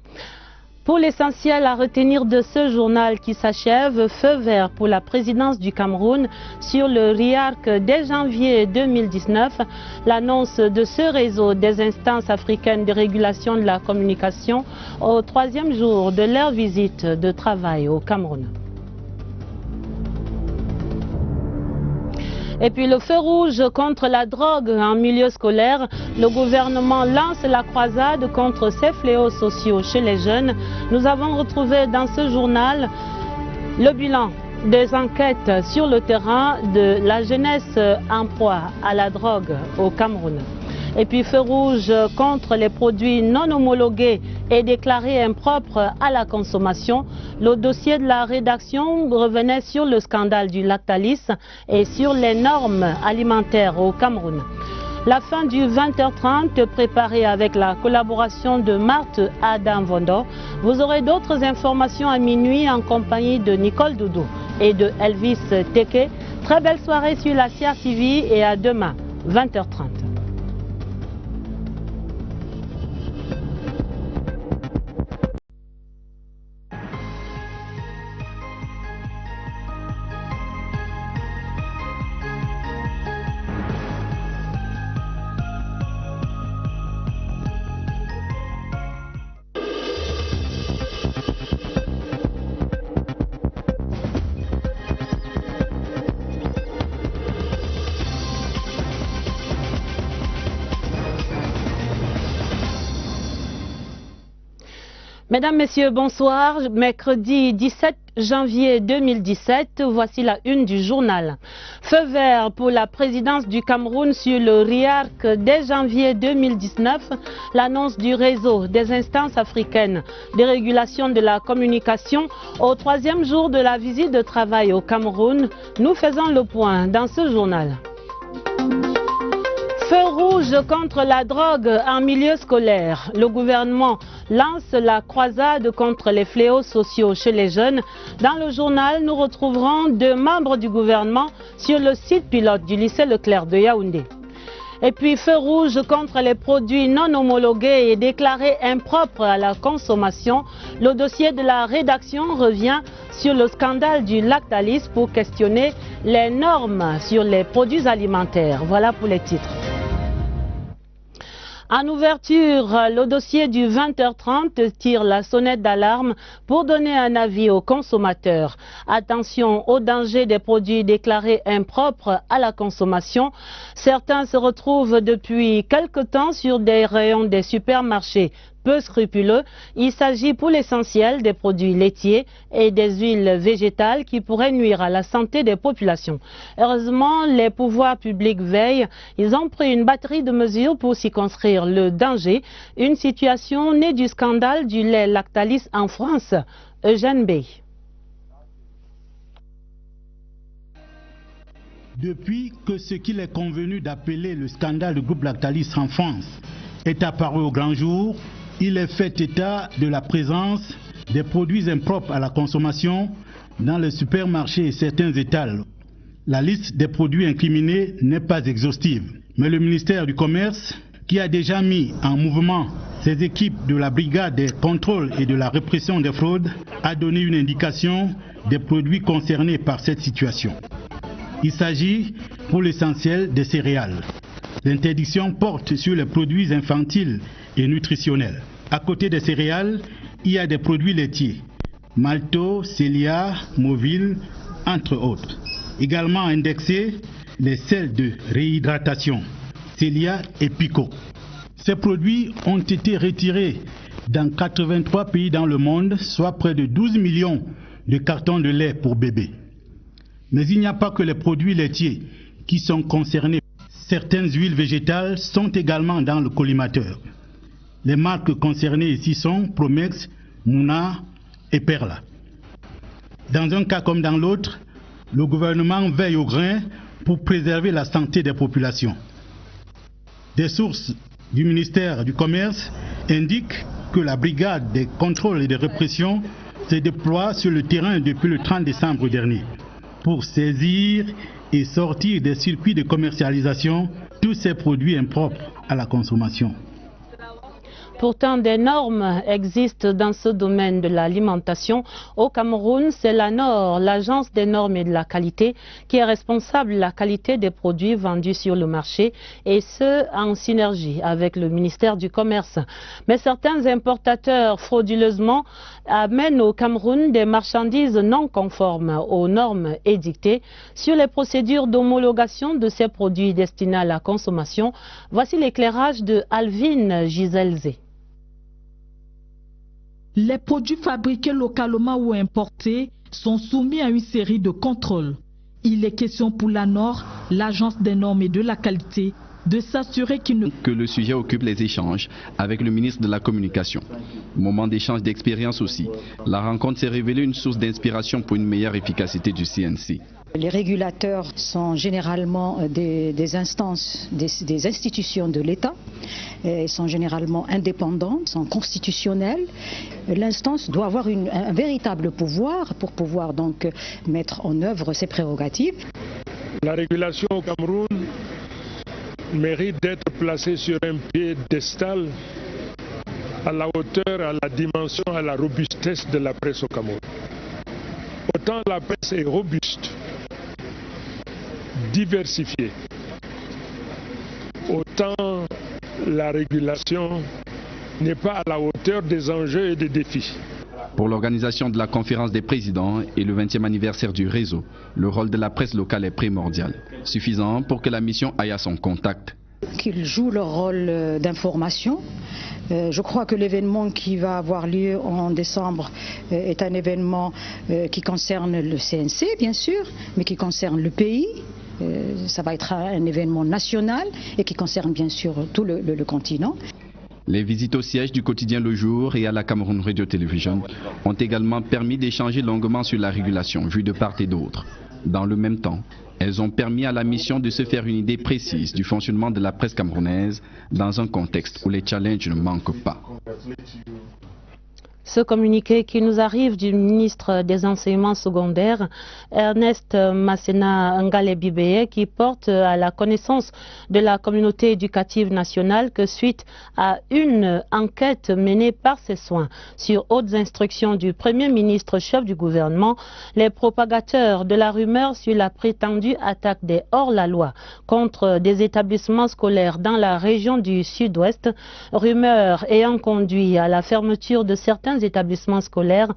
Pour l'essentiel à retenir de ce journal qui s'achève, feu vert pour la présidence du Cameroun sur le RIARC dès janvier 2019. L'annonce de ce réseau des instances africaines de régulation de la communication au 3e jour de leur visite de travail au Cameroun. Et puis le feu rouge contre la drogue en milieu scolaire. Le gouvernement lance la croisade contre ces fléaux sociaux chez les jeunes. Nous avons retrouvé dans ce journal le bilan des enquêtes sur le terrain de la jeunesse en proie à la drogue au Cameroun. Et puis feu rouge contre les produits non homologués et déclarés impropres à la consommation. Le dossier de la rédaction revenait sur le scandale du Lactalis et sur les normes alimentaires au Cameroun. La fin du 20h30 préparée avec la collaboration de Marthe Adam Vondo. Vous aurez d'autres informations à minuit en compagnie de Nicole Doudou et de Elvis Teke. Très belle soirée sur la CRTV et à demain, 20h30. Mesdames, Messieurs, bonsoir. Mercredi 17 janvier 2017, voici la une du journal. Feu vert pour la présidence du Cameroun sur le RIARC dès janvier 2019. L'annonce du réseau des instances africaines de régulation de la communication au 3e jour de la visite de travail au Cameroun. Nous faisons le point dans ce journal. Feu rouge contre la drogue en milieu scolaire. Le gouvernement lance la croisade contre les fléaux sociaux chez les jeunes. Dans le journal, nous retrouverons 2 membres du gouvernement sur le site pilote du lycée Leclerc de Yaoundé. Et puis feu rouge contre les produits non homologués et déclarés impropres à la consommation. Le dossier de la rédaction revient sur le scandale du Lactalis pour questionner les normes sur les produits alimentaires. Voilà pour les titres. En ouverture, le dossier du 20h30 tire la sonnette d'alarme pour donner un avis aux consommateurs. Attention au danger des produits déclarés impropres à la consommation. Certains se retrouvent depuis quelque temps sur des rayons des supermarchés peu scrupuleux. Il s'agit pour l'essentiel des produits laitiers et des huiles végétales qui pourraient nuire à la santé des populations. Heureusement, les pouvoirs publics veillent. Ils ont pris une batterie de mesures pour circonscrire le danger. Une situation née du scandale du lait Lactalis en France. Eugène Bey. Depuis que ce qu'il est convenu d'appeler le scandale du groupe Lactalis en France est apparu au grand jour, il est fait état de la présence des produits impropres à la consommation dans les supermarchés et certains étals. La liste des produits incriminés n'est pas exhaustive, mais le ministère du Commerce, qui a déjà mis en mouvement ses équipes de la brigade des contrôles et de la répression des fraudes, a donné une indication des produits concernés par cette situation. Il s'agit pour l'essentiel des céréales. L'interdiction porte sur les produits infantiles et nutritionnels. À côté des céréales, il y a des produits laitiers, malto, célia, movil, entre autres. Également indexés, les sels de réhydratation, célia et picot. Ces produits ont été retirés dans 83 pays dans le monde, soit près de 12 millions de cartons de lait pour bébés. Mais il n'y a pas que les produits laitiers qui sont concernés. Certaines huiles végétales sont également dans le collimateur. Les marques concernées ici sont Promex, Mouna et Perla. Dans un cas comme dans l'autre, le gouvernement veille au grain pour préserver la santé des populations. Des sources du ministère du Commerce indiquent que la brigade des contrôles et des répressions se déploie sur le terrain depuis le 30 décembre dernier. pour saisir et sortir des circuits de commercialisation tous ces produits impropres à la consommation. Pourtant, des normes existent dans ce domaine de l'alimentation. Au Cameroun, c'est l'ANOR, l'Agence des normes et de la qualité, qui est responsable de la qualité des produits vendus sur le marché, et ce, en synergie avec le ministère du Commerce. Mais certains importateurs frauduleusement amènent au Cameroun des marchandises non conformes aux normes édictées. Sur les procédures d'homologation de ces produits destinés à la consommation, voici l'éclairage de Alvin Giselze. Les produits fabriqués localement ou importés sont soumis à une série de contrôles. Il est question pour l'ANOR, l'Agence des normes et de la qualité, de s'assurer que le sujet occupe les échanges avec le ministre de la Communication. Moment d'échange d'expérience aussi. La rencontre s'est révélée une source d'inspiration pour une meilleure efficacité du CNC. Les régulateurs sont généralement des instances, des institutions de l'État. Ils sont généralement indépendants, sont constitutionnels. L'instance doit avoir un véritable pouvoir pour pouvoir donc mettre en œuvre ses prérogatives. La régulation au Cameroun mérite d'être placée sur un piédestal à la hauteur, à la dimension, à la robustesse de la presse au Cameroun. Autant la presse est robuste, diversifiée, autant la régulation n'est pas à la hauteur des enjeux et des défis. Pour l'organisation de la conférence des présidents et le 20e anniversaire du réseau, le rôle de la presse locale est primordial, suffisant pour que la mission aille à son contact. Qu'ils jouent leur rôle d'information. Je crois que l'événement qui va avoir lieu en décembre est un événement qui concerne le CNC, bien sûr, mais qui concerne le pays. Ça va être un événement national et qui concerne bien sûr tout le continent. Les visites au siège du quotidien Le Jour et à la Cameroun Radio Television ont également permis d'échanger longuement sur la régulation vue de part et d'autre. Dans le même temps, elles ont permis à la mission de se faire une idée précise du fonctionnement de la presse camerounaise dans un contexte où les challenges ne manquent pas. Ce communiqué qui nous arrive du ministre des Enseignements secondaires, Ernest Masséna Ngalé-Bibeye, qui porte à la connaissance de la communauté éducative nationale que suite à une enquête menée par ses soins sur hautes instructions du Premier ministre chef du gouvernement, les propagateurs de la rumeur sur la prétendue attaque des hors-la-loi contre des établissements scolaires dans la région du Sud-Ouest, rumeur ayant conduit à la fermeture de certains établissements scolaires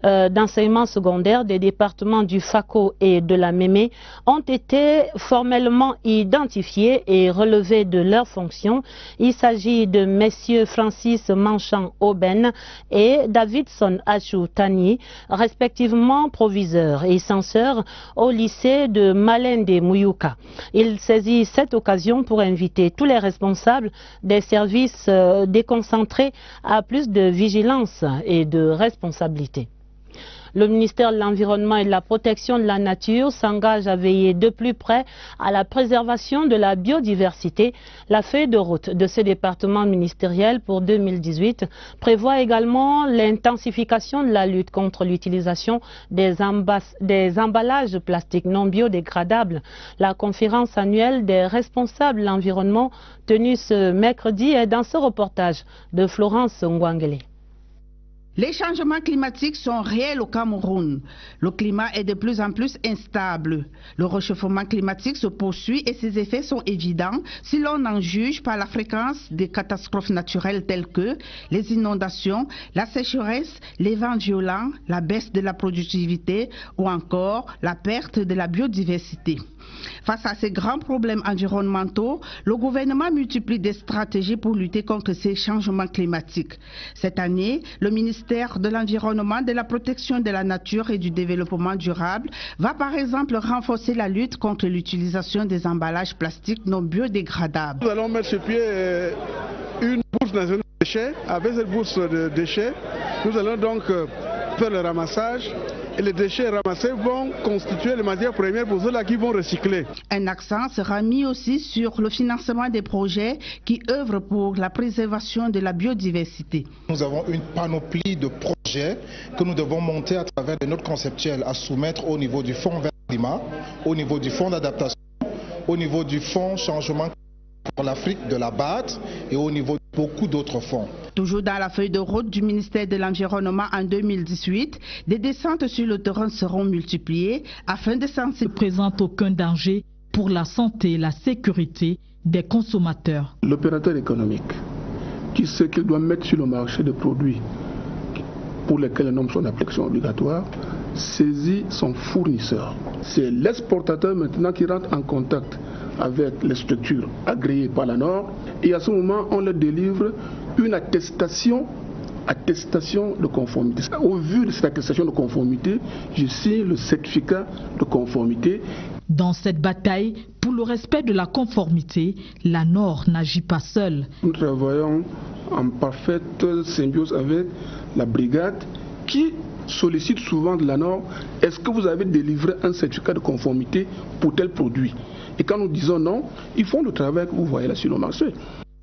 d'enseignement secondaire des départements du Fako et de la Mémé ont été formellement identifiés et relevés de leurs fonctions. Il s'agit de messieurs Francis Manchan-Auben et Davidson Achou-Tani, respectivement proviseurs et censeurs au lycée de Malende Mouyouka. Il saisit cette occasion pour inviter tous les responsables des services déconcentrés à plus de vigilance et de responsabilité. Le ministère de l'Environnement et de la Protection de la Nature s'engage à veiller de plus près à la préservation de la biodiversité. La feuille de route de ce département ministériel pour 2018 prévoit également l'intensification de la lutte contre l'utilisation des emballages plastiques non biodégradables. La conférence annuelle des responsables de l'environnement tenue ce mercredi est dans ce reportage de Florence Ngwangele. Les changements climatiques sont réels au Cameroun. Le climat est de plus en plus instable. Le réchauffement climatique se poursuit et ses effets sont évidents si l'on en juge par la fréquence des catastrophes naturelles telles que les inondations, la sécheresse, les vents violents, la baisse de la productivité ou encore la perte de la biodiversité. Face à ces grands problèmes environnementaux, le gouvernement multiplie des stratégies pour lutter contre ces changements climatiques. Cette année, le ministère de l'Environnement, de la Protection de la Nature et du Développement durable va par exemple renforcer la lutte contre l'utilisation des emballages plastiques non biodégradables. Nous allons mettre sur pied une bourse nationale de déchets. Avec cette bourse de déchets, nous allons donc faire le ramassage. Et les déchets ramassés vont constituer les matières premières pour ceux-là qui vont recycler. Un accent sera mis aussi sur le financement des projets qui œuvrent pour la préservation de la biodiversité. Nous avons une panoplie de projets que nous devons monter à travers des notes conceptuelles à soumettre au niveau du Fonds vert climat, au niveau du fonds d'adaptation, au niveau du fonds changement pour l'Afrique de la BAD et au niveau de beaucoup d'autres fonds. Toujours dans la feuille de route du ministère de l'Environnement en 2018, des descentes sur le terrain seront multipliées afin de sensibiliser. Ne présente aucun danger pour la santé et la sécurité des consommateurs. L'opérateur économique qui sait qu'il doit mettre sur le marché des produits pour lesquels les normes sont d'application obligatoire, saisit son fournisseur. C'est l'exportateur maintenant qui rentre en contact avec les structures agréées par la norme et à ce moment on leur délivre une attestation de conformité. Au vu de cette attestation de conformité, je signe le certificat de conformité. Dans cette bataille pour le respect de la conformité, la NOR n'agit pas seule. Nous travaillons en parfaite symbiose avec la brigade qui sollicite souvent de la NOR, est-ce que vous avez délivré un certificat de conformité pour tel produit? Et quand nous disons non, ils font le travail que vous voyez là sur le marché.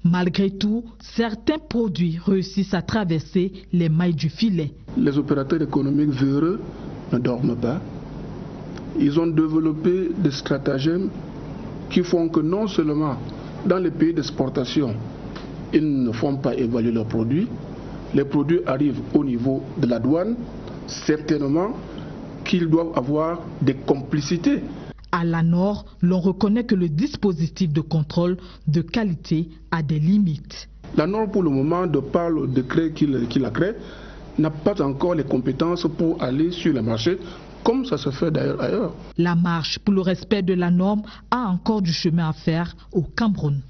Malgré tout, certains produits réussissent à traverser les mailles du filet. Les opérateurs économiques véreux ne dorment pas. Ils ont développé des stratagèmes qui font que non seulement dans les pays d'exportation, ils ne font pas évaluer leurs produits, les produits arrivent au niveau de la douane, certainement qu'ils doivent avoir des complicités. À la NOR, l'on reconnaît que le dispositif de contrôle de qualité a des limites. La NOR, pour le moment, de par le décret qui la crée, n'a pas encore les compétences pour aller sur le marché, comme ça se fait d'ailleurs ailleurs. La marche pour le respect de la norme a encore du chemin à faire au Cameroun.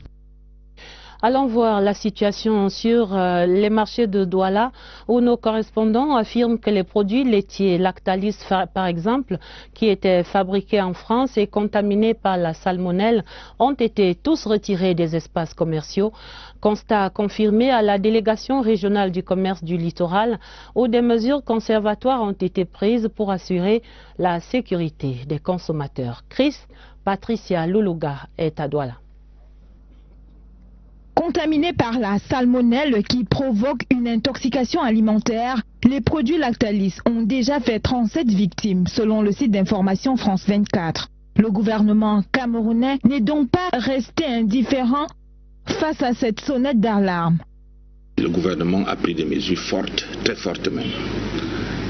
Allons voir la situation sur les marchés de Douala où nos correspondants affirment que les produits laitiers Lactalis par exemple qui étaient fabriqués en France et contaminés par la salmonelle ont été tous retirés des espaces commerciaux. Constat confirmé à la délégation régionale du commerce du littoral où des mesures conservatoires ont été prises pour assurer la sécurité des consommateurs. Patricia Loulouga est à Douala. Contaminés par la salmonelle qui provoque une intoxication alimentaire, les produits Lactalis ont déjà fait 37 victimes selon le site d'information France 24. Le gouvernement camerounais n'est donc pas resté indifférent face à cette sonnette d'alarme. Le gouvernement a pris des mesures fortes, très fortes même.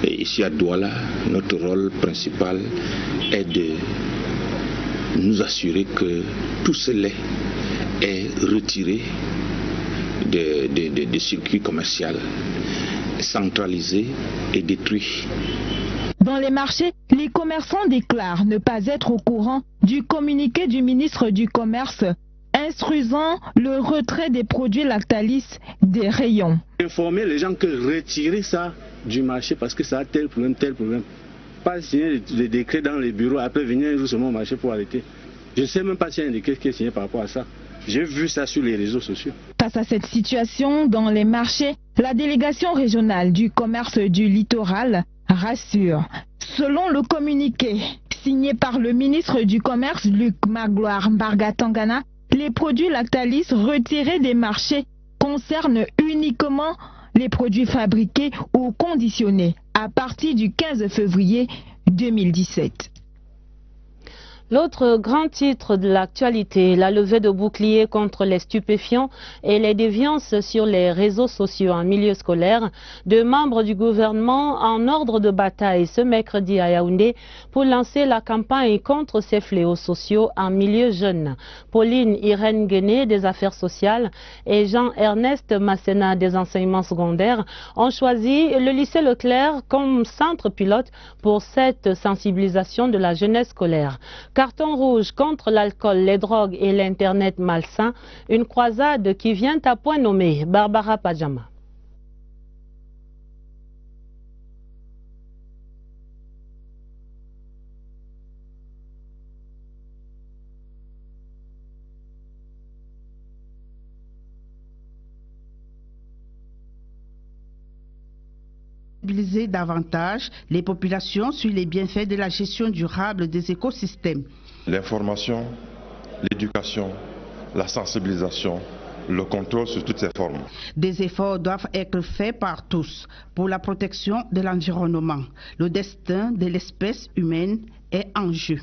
Et ici à Douala, notre rôle principal est de nous assurer que tout ce lait est retiré des circuits commerciaux, centralisé et détruit. Dans les marchés, les commerçants déclarent ne pas être au courant du communiqué du ministre du Commerce instruisant le retrait des produits Lactalis des rayons. Informer les gens que retirer ça du marché parce que ça a tel problème, tel problème. Pas signer les décrets dans les bureaux, après venir un jour sur mon marché pour arrêter. Je ne sais même pas s'il y a un décret qui est signé par rapport à ça. J'ai vu ça sur les réseaux sociaux. Face à cette situation, dans les marchés, la délégation régionale du commerce du littoral rassure. Selon le communiqué signé par le ministre du Commerce, Luc Magloire Mbargatangana, les produits Lactalis retirés des marchés concernent uniquement les produits fabriqués ou conditionnés à partir du 15 février 2017. L'autre grand titre de l'actualité, la levée de boucliers contre les stupéfiants et les déviances sur les réseaux sociaux en milieu scolaire. Deux membres du gouvernement en ordre de bataille ce mercredi à Yaoundé pour lancer la campagne contre ces fléaux sociaux en milieu jeune. Pauline Irène Guéné des affaires sociales et Jean-Ernest Massena des enseignements secondaires ont choisi le lycée Leclerc comme centre pilote pour cette sensibilisation de la jeunesse scolaire. Carton rouge contre l'alcool, les drogues et l'Internet malsain, une croisade qui vient à point nommé. Barbara Pajama. Sensibiliser davantage les populations sur les bienfaits de la gestion durable des écosystèmes. L'information, l'éducation, la sensibilisation, le contrôle sur toutes ces formes. Des efforts doivent être faits par tous pour la protection de l'environnement. Le destin de l'espèce humaine est en jeu.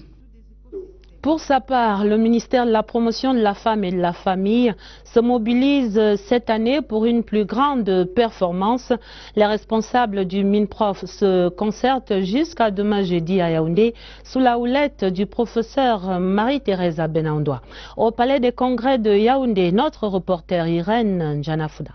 Pour sa part, le ministère de la Promotion de la Femme et de la Famille se mobilise cette année pour une plus grande performance. Les responsables du MINPROF se concertent jusqu'à demain jeudi à Yaoundé sous la houlette du professeur Marie-Thérèse Benaondoa. Au Palais des Congrès de Yaoundé, notre reporter Irène Njanafouda.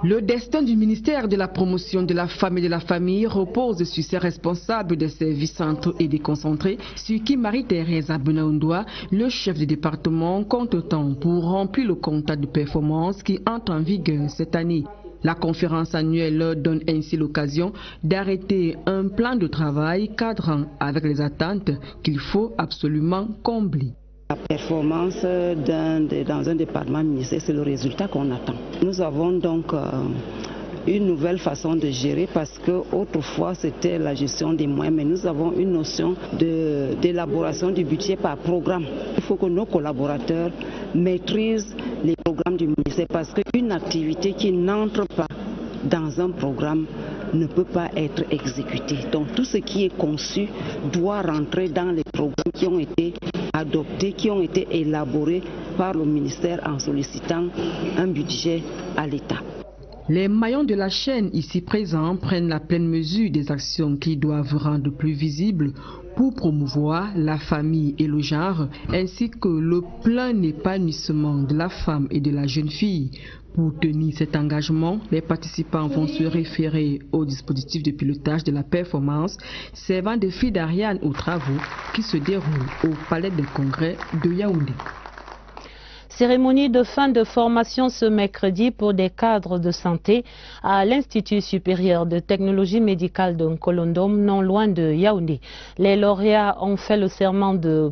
Le destin du ministère de la Promotion de la Femme et de la Famille repose sur ses responsables des services centraux et déconcentrés, sur qui Marie-Thérèse Benaondoa, le chef du département, compte autant pour remplir le contrat de performance qui entre en vigueur cette année. La conférence annuelle donne ainsi l'occasion d'arrêter un plan de travail cadrant avec les attentes qu'il faut absolument combler. La performance dans un département ministériel, c'est le résultat qu'on attend. Nous avons donc une nouvelle façon de gérer parce que autrefois c'était la gestion des moyens, mais nous avons une notion d'élaboration du budget par programme. Il faut que nos collaborateurs maîtrisent les programmes du ministère parce qu'une activité qui n'entre pas dans un programme ne peut pas être exécutée. Donc tout ce qui est conçu doit rentrer dans les programmes qui ont été adoptés, qui ont été élaborés par le ministère en sollicitant un budget à l'État. Les maillons de la chaîne ici présents prennent la pleine mesure des actions qui doivent rendre plus visibles pour promouvoir la famille et le genre, ainsi que le plein épanouissement de la femme et de la jeune fille. Pour tenir cet engagement, les participants vont se référer au dispositif de pilotage de la performance servant de fil d'Ariane aux travaux qui se déroulent au Palais des Congrès de Yaoundé. Cérémonie de fin de formation ce mercredi pour des cadres de santé à l'Institut supérieur de technologie médicale de Nkolondom, non loin de Yaoundé. Les lauréats ont fait le serment de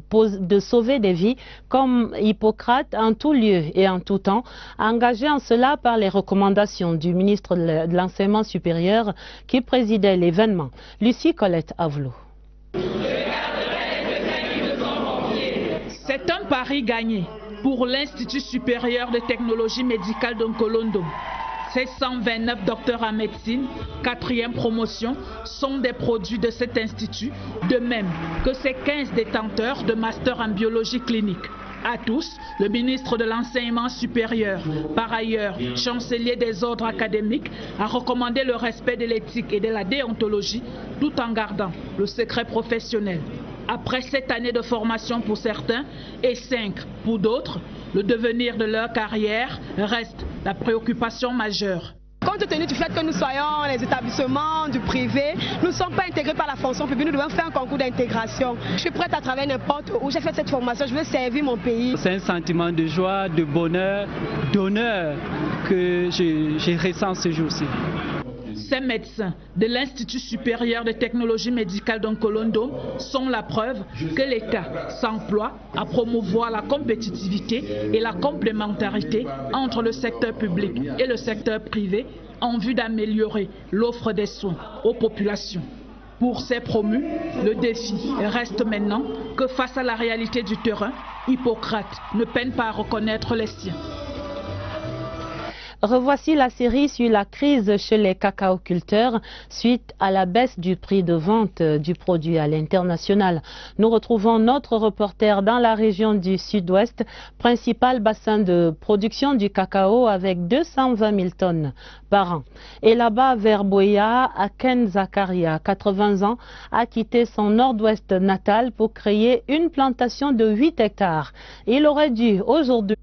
sauver des vies comme Hippocrate en tout lieu et en tout temps, engagés en cela par les recommandations du ministre de l'Enseignement supérieur qui présidait l'événement. Lucie Colette Avlo. C'est un pari gagné pour l'Institut supérieur de technologie médicale de Nkolondom. Ces 129 docteurs en médecine, 4e promotion, sont des produits de cet institut, de même que ces 15 détenteurs de master en biologie clinique. À tous, le ministre de l'Enseignement supérieur, par ailleurs chancelier des ordres académiques, a recommandé le respect de l'éthique et de la déontologie tout en gardant le secret professionnel. Après 7 années de formation pour certains et 5 pour d'autres, le devenir de leur carrière reste la préoccupation majeure. Compte tenu du fait que nous soyons les établissements du privé, nous ne sommes pas intégrés par la fonction publique, nous devons faire un concours d'intégration. Je suis prête à travailler n'importe où, j'ai fait cette formation, je veux servir mon pays. C'est un sentiment de joie, de bonheur, d'honneur que je ressens ce jour-ci. Ces médecins de l'Institut supérieur de technologie médicale d'Nkolondom sont la preuve que l'État s'emploie à promouvoir la compétitivité et la complémentarité entre le secteur public et le secteur privé en vue d'améliorer l'offre des soins aux populations. Pour ces promus, le défi reste maintenant que face à la réalité du terrain, Hippocrate ne peine pas à reconnaître les siens. Revoici la série sur la crise chez les cacaoculteurs suite à la baisse du prix de vente du produit à l'international. Nous retrouvons notre reporter dans la région du Sud-Ouest, principal bassin de production du cacao avec 220 000 tonnes par an. Et là-bas, vers Boya, Aken Zakaria, 80 ans, a quitté son nord-ouest natal pour créer une plantation de 8 hectares. Il aurait dû aujourd'hui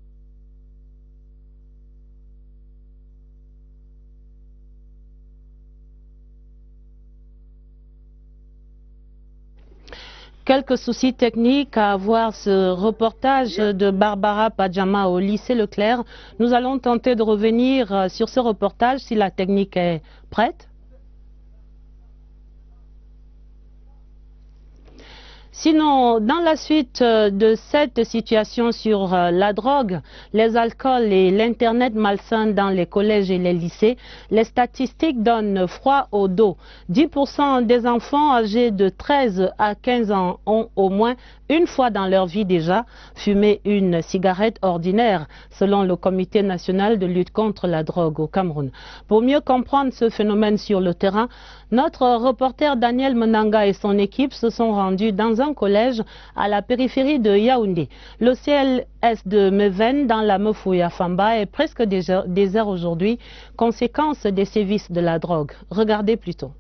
quelques soucis techniques à voir ce reportage de Barbara Padjama au lycée Leclerc. Nous allons tenter de revenir sur ce reportage si la technique est prête. Sinon, dans la suite de cette situation sur la drogue, les alcools et l'Internet malsain dans les collèges et les lycées, les statistiques donnent froid au dos. 10% des enfants âgés de 13 à 15 ans ont au moins une fois dans leur vie déjà fumé une cigarette ordinaire, selon le Comité national de lutte contre la drogue au Cameroun. Pour mieux comprendre ce phénomène sur le terrain, notre reporter Daniel Menanga et son équipe se sont rendus dans un collège à la périphérie de Yaoundé. Le CLS de Meven dans la Mefouya Famba est presque désert aujourd'hui, conséquence des sévices de la drogue. Regardez plutôt.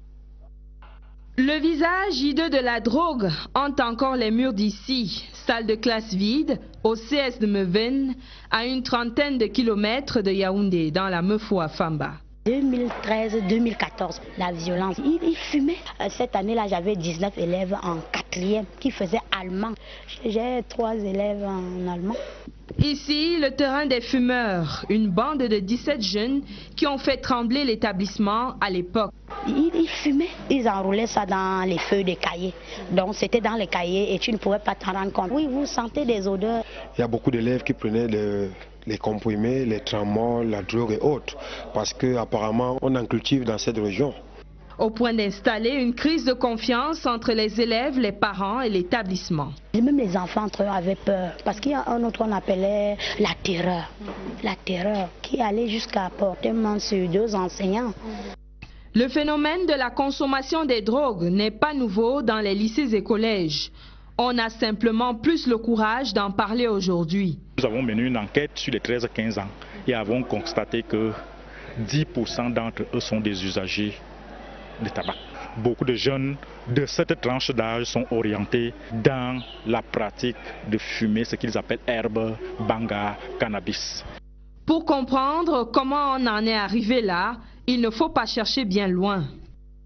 Le visage hideux de la drogue hante encore les murs d'ici. Salle de classe vide, au CS de Meven, à une trentaine de kilomètres de Yaoundé, dans la Mefouya Famba. 2013-2014, la violence. Il fumait. Cette année-là, j'avais 19 élèves en 4e qui faisaient allemand. J'ai 3 élèves en allemand. Ici, le terrain des fumeurs, une bande de 17 jeunes qui ont fait trembler l'établissement à l'époque. Ils fumaient, ils enroulaient ça dans les feuilles des cahiers. Donc c'était dans les cahiers et tu ne pouvais pas t'en rendre compte. Oui, vous sentez des odeurs. Il y a beaucoup d'élèves qui prenaient les comprimés, les tramoles, la drogue et autres, parce qu'apparemment on en cultive dans cette région. Au point d'installer une crise de confiance entre les élèves, les parents et l'établissement. Même les enfants entre eux avaient peur, parce qu'il y a un autre qu'on appelait la terreur, qui allait jusqu'à porter main sur 2 enseignants. Le phénomène de la consommation des drogues n'est pas nouveau dans les lycées et collèges. On a simplement plus le courage d'en parler aujourd'hui. Nous avons mené une enquête sur les 13-15 ans et avons constaté que 10% d'entre eux sont des usagers de tabac. Beaucoup de jeunes de cette tranche d'âge sont orientés dans la pratique de fumer ce qu'ils appellent herbe, banga, cannabis. Pour comprendre comment on en est arrivé là, il ne faut pas chercher bien loin.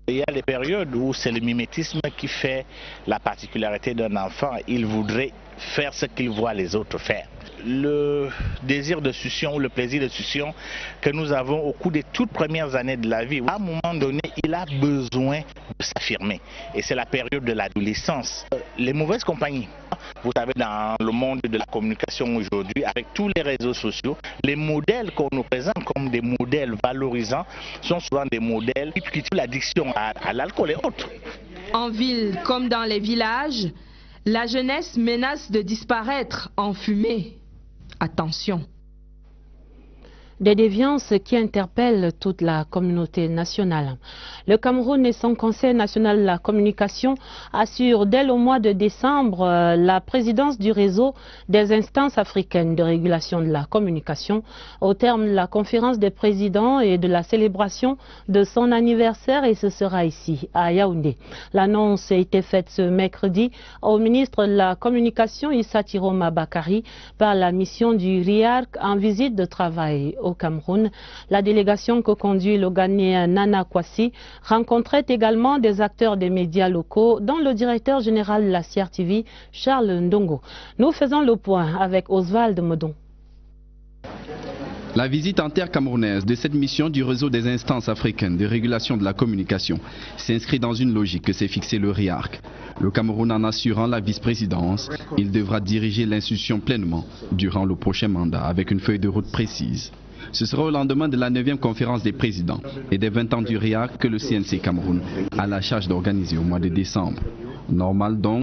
Il y a des périodes où c'est le mimétisme qui fait la particularité d'un enfant. Il voudrait faire ce qu'il voit les autres faire. Le désir de succion, le plaisir de succion que nous avons au cours des toutes premières années de la vie, à un moment donné, il a besoin de s'affirmer. Et c'est la période de l'adolescence. Les mauvaises compagnies. Vous savez, dans le monde de la communication aujourd'hui, avec tous les réseaux sociaux, les modèles qu'on nous présente comme des modèles valorisants sont souvent des modèles qui tuent l'addiction à l'alcool et autres. En ville comme dans les villages, la jeunesse menace de disparaître en fumée. Attention. Des déviances qui interpellent toute la communauté nationale. Le Cameroun et son Conseil national de la communication assurent dès le mois de décembre la présidence du réseau des instances africaines de régulation de la communication au terme de la conférence des présidents et de la célébration de son anniversaire, et ce sera ici à Yaoundé. L'annonce a été faite ce mercredi au ministre de la communication Issa Tiroma Bakari par la mission du RIARC en visite de travail au Cameroun. La délégation que conduit le Ghanéen Nana Kwasi rencontrait également des acteurs des médias locaux, dont le directeur général de la CRTV, Charles Ndongo. Nous faisons le point avec Oswald Medon. La visite intercamerounaise de cette mission du réseau des instances africaines de régulation de la communication s'inscrit dans une logique que s'est fixée le RIARC. Le Cameroun en assurant la vice-présidence, il devra diriger l'institution pleinement durant le prochain mandat avec une feuille de route précise. Ce sera au lendemain de la 9e conférence des présidents et des 20 ans du RIARC que le CNC Cameroun a la charge d'organiser au mois de décembre. Normal donc